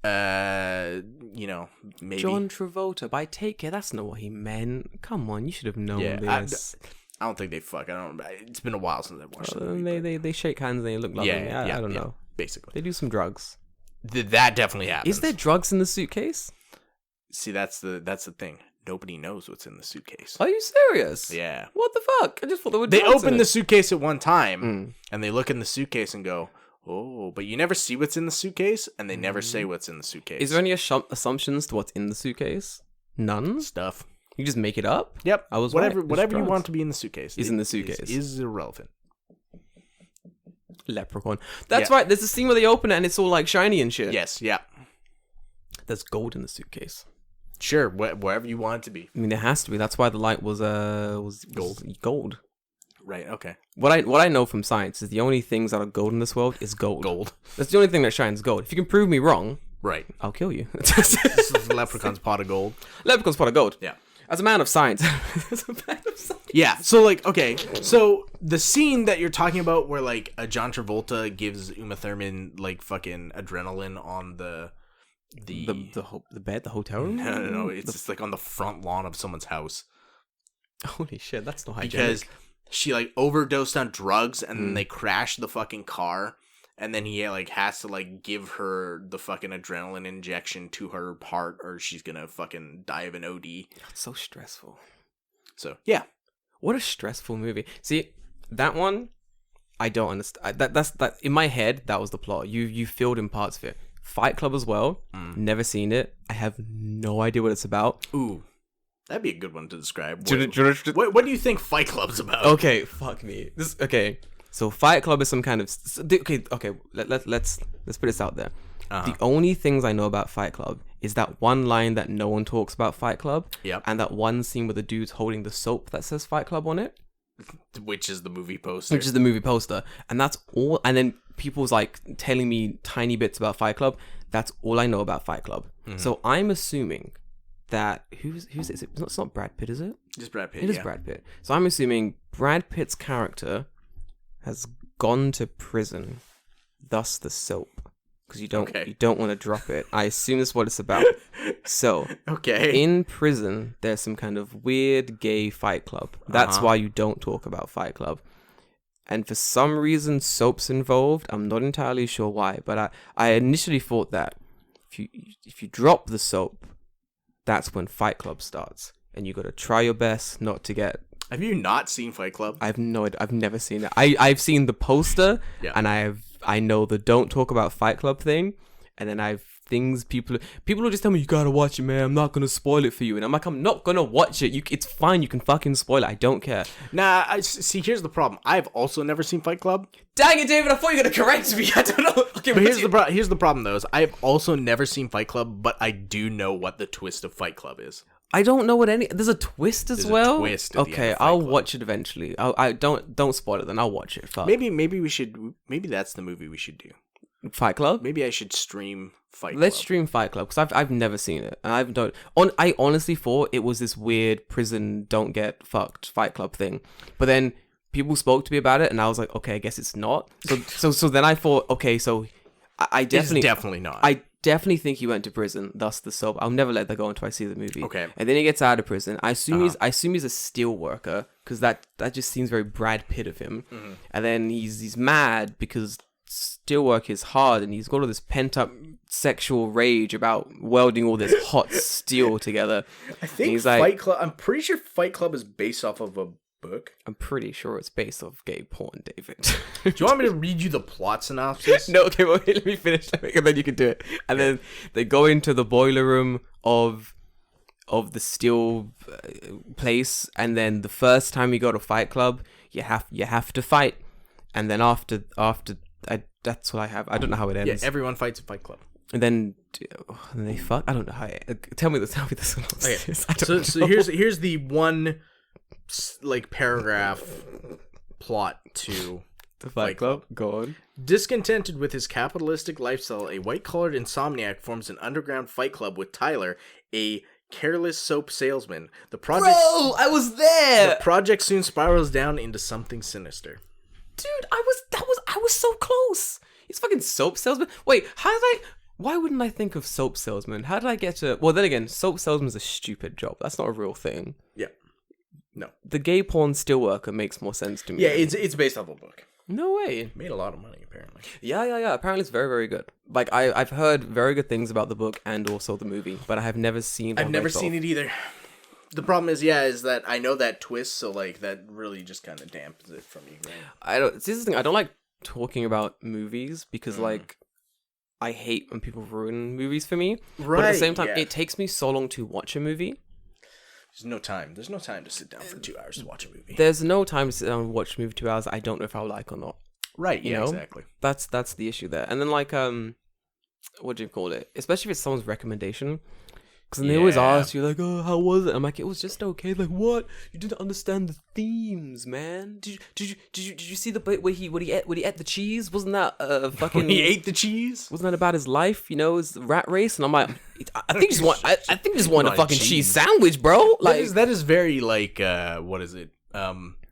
Maybe. John Travolta, by take care, that's not what he meant. Come on, you should have known this. I don't think they fuck. It's been a while since I watched the movie. They shake hands and they look lovely. I don't know. Basically. They do some drugs. That definitely happens. Is there drugs in the suitcase? See, that's the thing. Nobody knows what's in the suitcase. Are you serious? Yeah. What the fuck? I just thought there were They drugs open in the it. suitcase at one time, and they look in the suitcase and go, "Oh," but you never see what's in the suitcase, and they never say what's in the suitcase. Is there any assumptions to what's in the suitcase? None? Stuff? You just make it up? Yep. I was whatever right. you want to be in the suitcase is in the suitcase. Is irrelevant. Leprechaun. That's right. There's a scene where they open it and it's all like shiny and shit. Yes. Yeah. There's gold in the suitcase. Sure. Wherever you want it to be. I mean, there has to be. That's why the light was gold. Right. Okay. What I know from science is the only things that are gold in this world is gold. Gold. That's the only thing that shines gold. If you can prove me wrong, right, I'll kill you. This is Leprechaun's pot of gold. Leprechaun's pot of gold. Yeah. As a man of science. Yeah. So like, okay. So the scene that you're talking about, where like John Travolta gives Uma Thurman like fucking adrenaline on the bed, the hotel room. No. It's just like on the front lawn of someone's house. Holy shit, that's not hygienic. Because she like overdosed on drugs and then they crashed the fucking car, and then he like has to like give her the fucking adrenaline injection to her heart or she's gonna fucking die of an OD. That's so stressful. So yeah. What a stressful movie. See, that one I don't understand. That's in my head, that was the plot. You filled in parts of it. Fight Club as well. Never seen it. I have no idea what it's about. Ooh. That'd be a good one to describe. What do you think Fight Club's about? Okay, fuck me. So Fight Club is some kind of okay. Let's put this out there. The only things I know about Fight Club is that one line that no one talks about Fight Club. Yep. And that one scene where the dude's holding the soap that says Fight Club on it. Which is the movie poster. And that's all. And then people's like telling me tiny bits about Fight Club. That's all I know about Fight Club. Mm-hmm. So I'm assuming that who's it? It's not Brad Pitt, is it? Just Brad Pitt. It is Brad Pitt. So I'm assuming Brad Pitt's character has gone to prison, thus the soap, because you don't want to drop it. I assume that's what it's about. So in prison, there's some kind of weird gay fight club. That's why you don't talk about Fight Club. And for some reason, soap's involved. I'm not entirely sure why, but I initially thought that if you drop the soap, that's when Fight Club starts, and you got to try your best not to get. Have you not seen Fight Club? I've never seen it. I've seen the poster, and I know the don't talk about Fight Club thing, and then I've things people will just tell me you gotta watch it, man. I'm not gonna spoil it for you, and I'm like, I'm not gonna watch it. It's fine. You can fucking spoil it. I don't care. Nah, see, here's the problem. I've also never seen Fight Club. Dang it, David! I thought you were gonna correct me. I don't know. Okay, but here's the problem though. Is I've also never seen Fight Club, but I do know what the twist of Fight Club is. I don't know what there's a twist as well. A twist at the end of Fight I'll Club. watch it eventually. I don't spoil it. Then I'll watch it. Fuck. Maybe we should. Maybe that's the movie we should do. Fight Club. Maybe I should stream Fight Club. Let's stream Fight Club because I've never seen it, and I honestly thought it was this weird prison don't get fucked Fight Club thing, but then people spoke to me about it, and I was like, okay, I guess it's not. So then I thought, okay, so I definitely... It's definitely not. I definitely think he went to prison, thus the soap. I'll never let that go until I see the movie. Okay. And then he gets out of prison. I assume he's a steel worker, because that just seems very Brad Pitt of him. Mm-hmm. And then he's mad because steel work is hard, and he's got all this pent up sexual rage about welding all this hot steel together. I think Fight Club. I'm pretty sure Fight Club is based off of a book. I'm pretty sure it's based off gay porn, David. Do you want me to read you the plot synopsis? No, okay, well, let me finish, and then you can do it. And then they go into the boiler room of the steel place, and then the first time you go to Fight Club, you have to fight, and then after that's what I have. I don't know how it ends. Yeah, everyone fights at Fight Club. And then they fuck. I don't know how. Tell me the synopsis. Okay. So here's the one like paragraph plot to the Fight Club. Go on. Discontented with his capitalistic lifestyle, a white-collared insomniac forms an underground fight club with Tyler, a careless soap salesman. Bro, I was there. The project soon spirals down into something sinister. Dude, I was so close. He's fucking soap salesman. Wait, why wouldn't I think of soap salesman? How did I get to... Well, then again, soap salesman's a stupid job. That's not a real thing. Yeah. No. The gay porn steelworker makes more sense to me. Yeah, it's based off a book. No way. It made a lot of money, apparently. Yeah. Apparently it's very, very good. Like, I've heard very good things about the book and also the movie, but I have never seen I've never seen it either. The problem is that I know that twist, so, like, that really just kind of dampens it from me. Right? This is the thing, I don't like talking about movies because, like, I hate when people ruin movies for me. Right. But at the same time, it takes me so long to watch a movie. There's no time to sit down for 2 hours to watch a movie. There's no time to sit down and watch a movie for 2 hours I don't know if I'll like or not. Right, you know? Exactly. That's the issue there. And then, like, what do you call it? Especially if it's someone's recommendation. Because they always ask you, like, oh, how was it? I'm like, it was just okay. Like, what? You didn't understand the themes, man. Did you see the bit where he ate the cheese? Wasn't that fucking... When he ate the cheese? Wasn't that about his life? You know, his rat race? And I'm like, I think you just want a fucking cheese sandwich, bro. Like, that is very, like, what is it?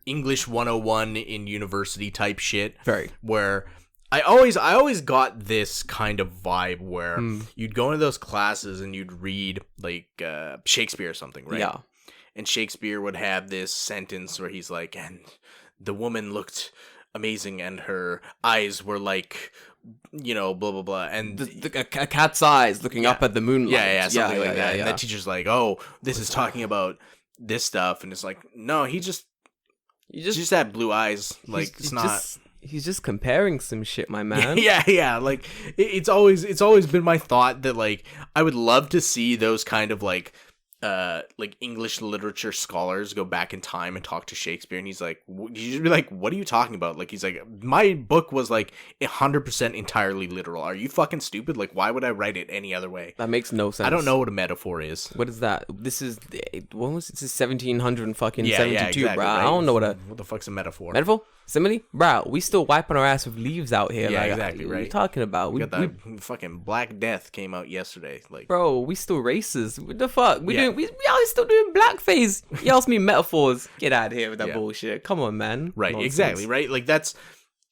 English 101 in university type shit. Very. Where... I always got this kind of vibe where you'd go into those classes and you'd read like Shakespeare or something, right? Yeah. And Shakespeare would have this sentence where he's like, and the woman looked amazing and her eyes were like, you know, blah, blah, blah. And a cat's eyes looking up at the moonlight. Yeah, something like that. And the teacher's like, oh, this is talking about this stuff. And it's like, no, he just had blue eyes. Like, it's not... He's just comparing some shit, my man. Yeah. Like it's always been my thought that like I would love to see those kind of like English literature scholars go back in time and talk to Shakespeare, and he's like, you just be like, what are you talking about? Like he's like, my book was like 100% entirely literal. Are you fucking stupid? Like why would I write it any other way? That makes no sense. I don't know what a metaphor is. What is that? This is 1700 and fucking 72, exactly, bro. right? I don't know what the fuck's a metaphor. Metaphor? Simile? Bro, we still wiping our ass with leaves out here. Yeah, like, exactly, right. What are you talking about? We got that fucking Black Death came out yesterday. Like, bro, we still racist. What the fuck? We out here still doing blackface. You ask me metaphors. Get out of here with that bullshit. Come on, man. Right, Nonsense. exactly, right? Like that's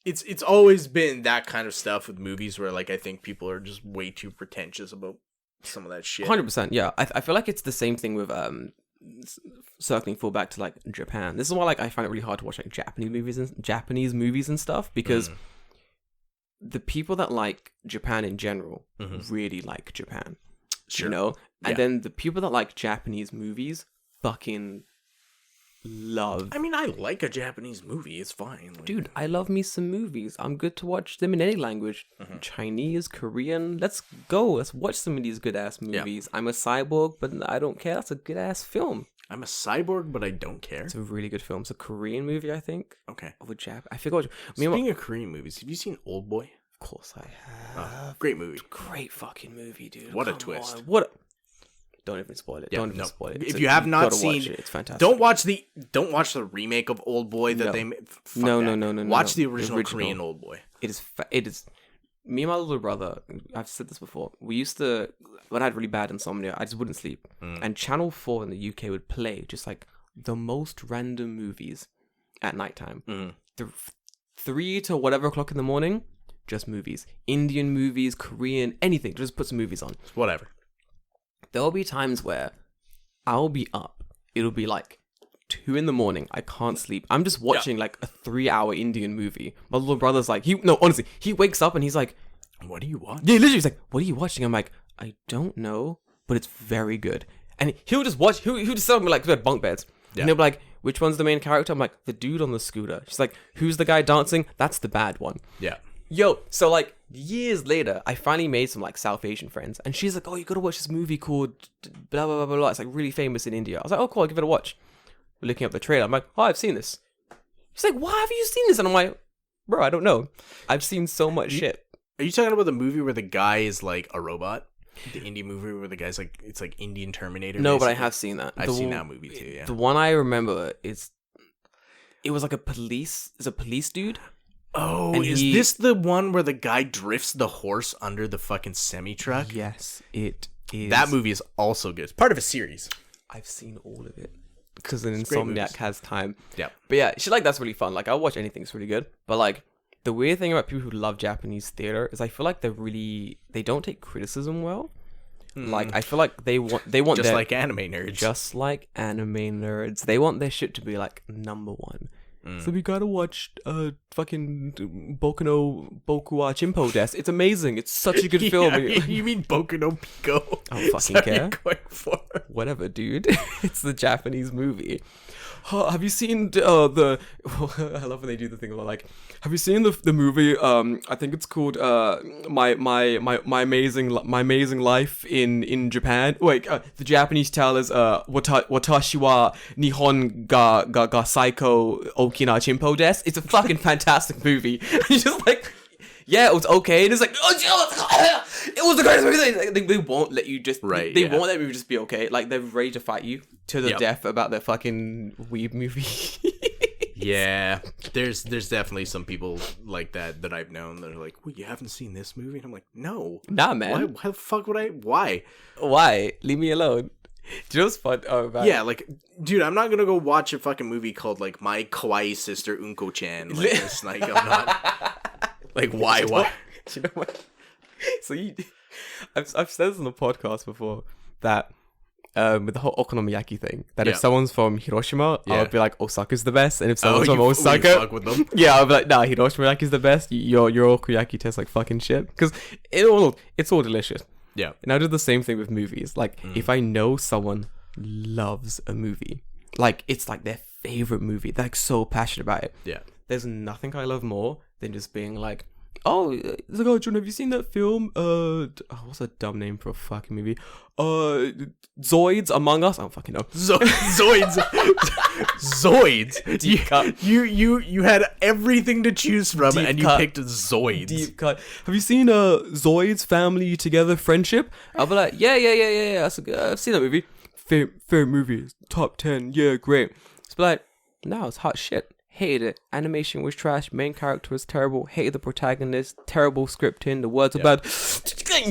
it's always been that kind of stuff with movies where like I think people are just way too pretentious about some of that shit. 100%, yeah. I feel like it's the same thing with circling full back to like Japan. This is why like I find it really hard to watch like Japanese movies and stuff, because the people that like Japan in general really like Japan. Sure. You know? And then the people that like Japanese movies fucking love. I mean, I like a Japanese movie. It's fine. Like... Dude, I love me some movies. I'm good to watch them in any language. Chinese, Korean. Let's go. Let's watch some of these good ass movies. I'm a cyborg, but I don't care. That's a good ass film. I'm a cyborg, but I don't care. It's a really good film. It's a Korean movie, I think. Okay. Of a Jap. I forgot. Speaking of Korean movies, have you seen Old Boy? Of course I have. Great movie. Great fucking movie, dude. What a twist. Don't even spoil it. Yeah, don't even spoil it. If you have not seen it, it's fantastic. Don't watch the remake of Old Boy that they made. No. Watch the original Korean Old Boy. It is. Me and my little brother, I've said this before. We used to, when I had really bad insomnia, I just wouldn't sleep. And Channel 4 in the UK would play just like the most random movies at nighttime. 3 to whatever o'clock in the morning, just movies. Indian movies, Korean, anything. Just put some movies on. Whatever. There'll be times where I'll be up. It'll be like 2 a.m. I can't sleep. I'm just watching like a 3-hour Indian movie. My little brother's like, honestly, he wakes up and he's like, what are you watching? Yeah, literally, he's like, what are you watching? I'm like, I don't know, but it's very good. And he'll just watch, he'll just tell me like, we had bunk beds. Yeah. And he'll be like, which one's the main character? I'm like, the dude on the scooter. She's like, who's the guy dancing? That's the bad one. Yeah. Yo, so like years later, I finally made some like South Asian friends. And she's like, oh, you gotta watch this movie called blah, blah, blah, blah, blah. It's like really famous in India. I was like, oh, cool, I'll give it a watch. We're looking up the trailer. I'm like, oh, I've seen this. She's like, why have you seen this? And I'm like, bro, I don't know. I've seen so much shit. Are you talking about the movie where the guy is like a robot? The indie movie where the guy's like, it's like Indian Terminator. No, basically? but I have seen that. I've seen that movie too, yeah. The one I remember is, it was like a police dude. Oh, and is this the one where the guy drifts the horse under the fucking semi-truck? Yes, it is. That movie is also good. It's part of a series. I've seen all of it. Because an insomniac has time. Yeah. But yeah, shit like that's really fun. Like, I'll watch anything, it's really good. But like, the weird thing about people who love Japanese theater is I feel like they don't take criticism well. Like, I feel like they want just like anime nerds. Just like anime nerds. They want their shit to be like number one. So we gotta watch fucking Boku no Chimpo Desu. It's amazing. It's such a good film. You mean Boku no Pico? I don't fucking care. Going for? Whatever, dude. It's the Japanese movie. Have you seen the? I love when they do the thing where like, have you seen the movie? I think it's called my amazing life in Japan. Wait, the Japanese title is Watashi wa Nihon ga Saiko Okina Chimpo Desu. It's a fucking fantastic movie. You're just like, yeah, it was okay. And it's like, it was the greatest movie. They won't let you just, they won't let me just be okay. Like, they're ready to fight you to the death about their fucking weeb movie. Yeah, there's definitely some people like that I've known that are like, well, you haven't seen this movie? And I'm like, no. Nah, man. Why the fuck would I? Why? Leave me alone. Do you know what's fun about Yeah, like, dude, I'm not gonna go watch a fucking movie called, like, My Kawaii Sister Unko-chan. Like, this, like, I'm not... Like, why? Do you know what? So I've said this on the podcast before that with the whole okonomiyaki thing, that if someone's from Hiroshima, I would be like, Osaka's the best, and if someone's from Osaka, fuck with them? Yeah, I'll be like, nah, Hiroshima yaki's the best. Your okonomiyaki tastes like fucking shit because it's all delicious. Yeah, and I do the same thing with movies. Like, if I know someone loves a movie, like it's like their favorite movie, they're like so passionate about it. Yeah, there's nothing I love more than just being like, oh, it's like, oh, John, have you seen that film? What's a dumb name for a fucking movie? Zoids Among Us? I don't fucking know. Zoids. Zoids. Deep cut. You had everything to choose from, and you picked Zoids. Deep cut. Have you seen Zoids Family Together Friendship? I'll be like, yeah. I've seen that movie. Favorite movie, top 10. Yeah, great. It's like, no, it's hot shit. Hated it. Animation was trash. Main character was terrible. Hated the protagonist. Terrible scripting. The words were bad.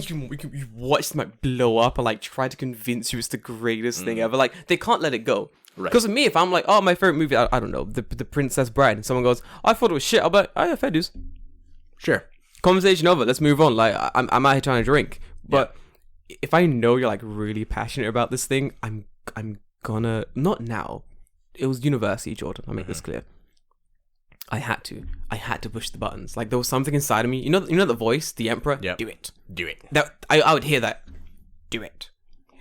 You watch them like blow up and like try to convince you it's the greatest thing ever. Like, they can't let it go. Because of me, if I'm like, oh, my favorite movie, I don't know, the Princess Bride, and someone goes, I thought it was shit, I'll be like, oh yeah, fair dues. Sure. Conversation over. Let's move on. Like, I'm out here trying to drink. But if I know you're like really passionate about this thing, I'm gonna, not now. It was university, Jordan. I'll make this clear. I had to push the buttons. Like, there was something inside of me. You know the voice, the Emperor. Yep. Do it. That I would hear that. Do it.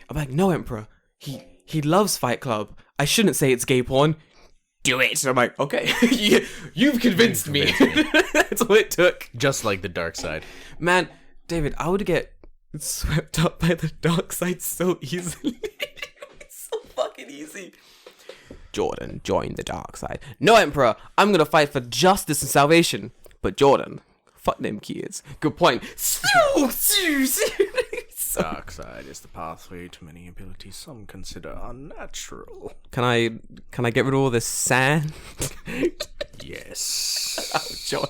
I'm like, no, Emperor. He loves Fight Club. I shouldn't say it's gay porn. Do it. And I'm like, okay, you've convinced me. That's what it took. Just like the dark side, man. David, I would get swept up by the dark side so easily. It's so fucking easy. Jordan, join the dark side. No, Emperor, I'm gonna fight for justice and salvation. But Jordan, fuck them kids. Good point. Dark side is the pathway to many abilities some consider unnatural. Can I get rid of all this sand? Yes. Oh, joy.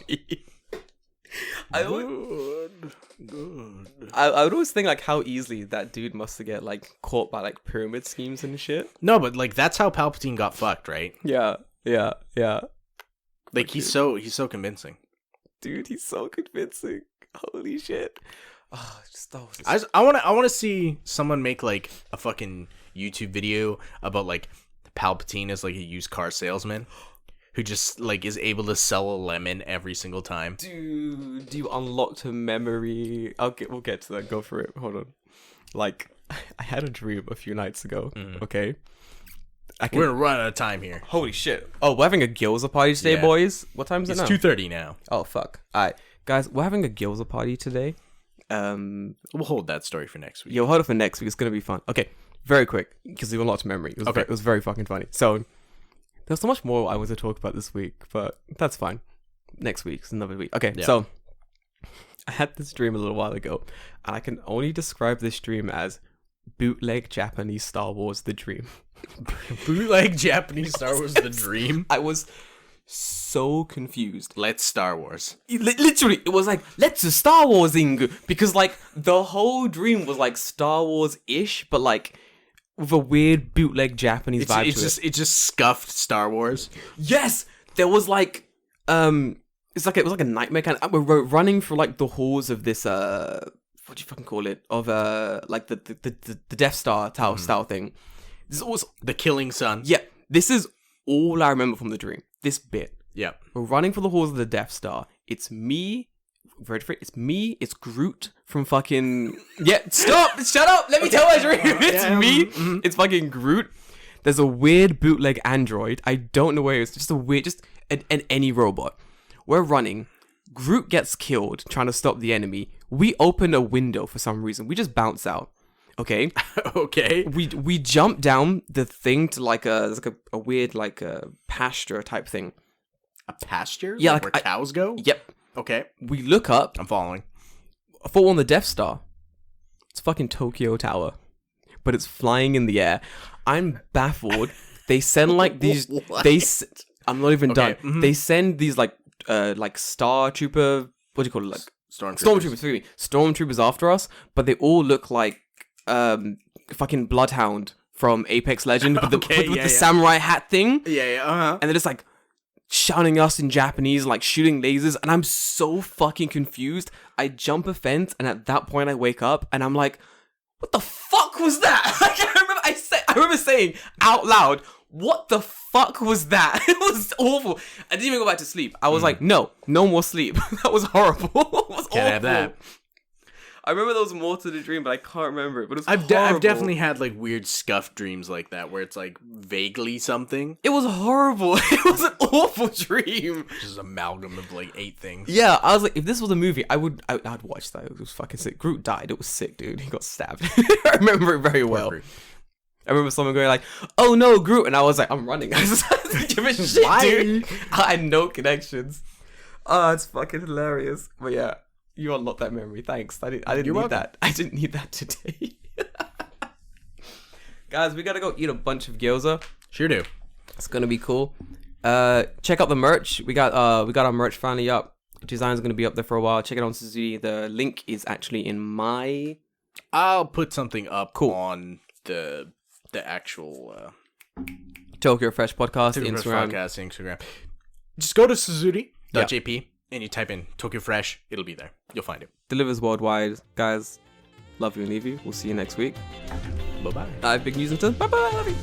Good. I would always think like how easily that dude must have get like caught by like pyramid schemes and shit. No, but like that's how Palpatine got fucked, right? Yeah. Like he's so convincing. Dude, he's so convincing. Holy shit. Oh, Star Wars is... I want to see someone make like a fucking YouTube video about like Palpatine as like a used car salesman who just like is able to sell a lemon every single time. Dude, you unlocked a memory. We'll get to that. Go for it. Hold on. Like, I had a dream a few nights ago. Okay. We're gonna run out of time here. Holy shit. Oh, we're having a Gilza party today, boys. What time is it now? It's 2:30 now. Oh, fuck. Alright. Guys, we're having a Gilza party today. We'll hold that story for next week. You'll hold it for next week. It's gonna be fun. Okay. Very quick, because you unlocked memory. It was very fucking funny. So, there's so much more I want to talk about this week, but that's fine. Next week's another week. Okay, so I had this dream a little while ago, and I can only describe this dream as bootleg Japanese Star Wars the dream. Bootleg Japanese Star Wars the dream? I was so confused. Let's Star Wars. Literally, it was like, let's Star Warsing, because like the whole dream was like Star Wars-ish, but like with a weird bootleg Japanese vibe to it. It just scuffed Star Wars. Yes, there was like it was like a nightmare kind of. We're running through like the halls of this what do you fucking call it? Of like the Death Star tower style thing. This was the Killing Sun. Yeah, this is all I remember from the dream. This bit. Yeah, we're running for the halls of the Death Star. It's me. Ready for it? It's me. It's Groot from fucking. Yeah, stop! Shut up! Let me tell my dream. It's me. Mm-hmm. It's fucking Groot. There's a weird bootleg android. I don't know where it's just a weird, just any robot. We're running. Groot gets killed trying to stop the enemy. We open a window for some reason. We just bounce out. Okay. Okay. We jump down the thing to like a weird like a pasture type thing. A pasture? Yeah, like where cows go? Yep. Okay. We look up. I'm following. For on the Death Star. It's fucking Tokyo Tower. But it's flying in the air. I'm baffled. They send like these I'm not even done. Mm-hmm. They send these like Star Trooper, what do you call it? Like Stormtroopers. Stormtroopers after us, but they all look like fucking Bloodhound from Apex Legend with the samurai hat thing. Yeah. And they're just like shouting us in Japanese, like shooting lasers, and I'm so fucking confused. I jump a fence, and at that point I wake up, and I'm like, what the fuck was that? Like, I remember saying out loud, what the fuck was that? It was awful. I didn't even go back to sleep. I was like, no more sleep. That was horrible. It was Can't have that. I remember there was more to the dream, but I can't remember it. But it was I've definitely had like weird scuffed dreams like that, where it's like vaguely something. It was horrible. It was an awful dream. Just an amalgam of like 8 things. Yeah, I was like, if this was a movie, I'd watch that. It was fucking sick. Groot died. It was sick, dude. He got stabbed. I remember it very well. I remember someone going like, "Oh no, Groot," and I was like, "I'm running." I just didn't give a shit, dude. I had no connections. Oh, it's fucking hilarious. But yeah. You unlocked that memory. Thanks. I didn't need that. I didn't need that today. Guys, we gotta go eat a bunch of gyoza. Sure do. It's gonna be cool. Check out the merch. We got our merch finally up. Design's gonna be up there for a while. Check it out on Suzuki. The link is actually in my. I'll put something up on the actual Tokyo Fresh Podcast Instagram. Just go to Suzuki.jp. And you type in Tokyo Fresh, it'll be there. You'll find it. Delivers worldwide. Guys, love you and leave you. We'll see you next week. Bye-bye. Big News until. Bye-bye. Love you.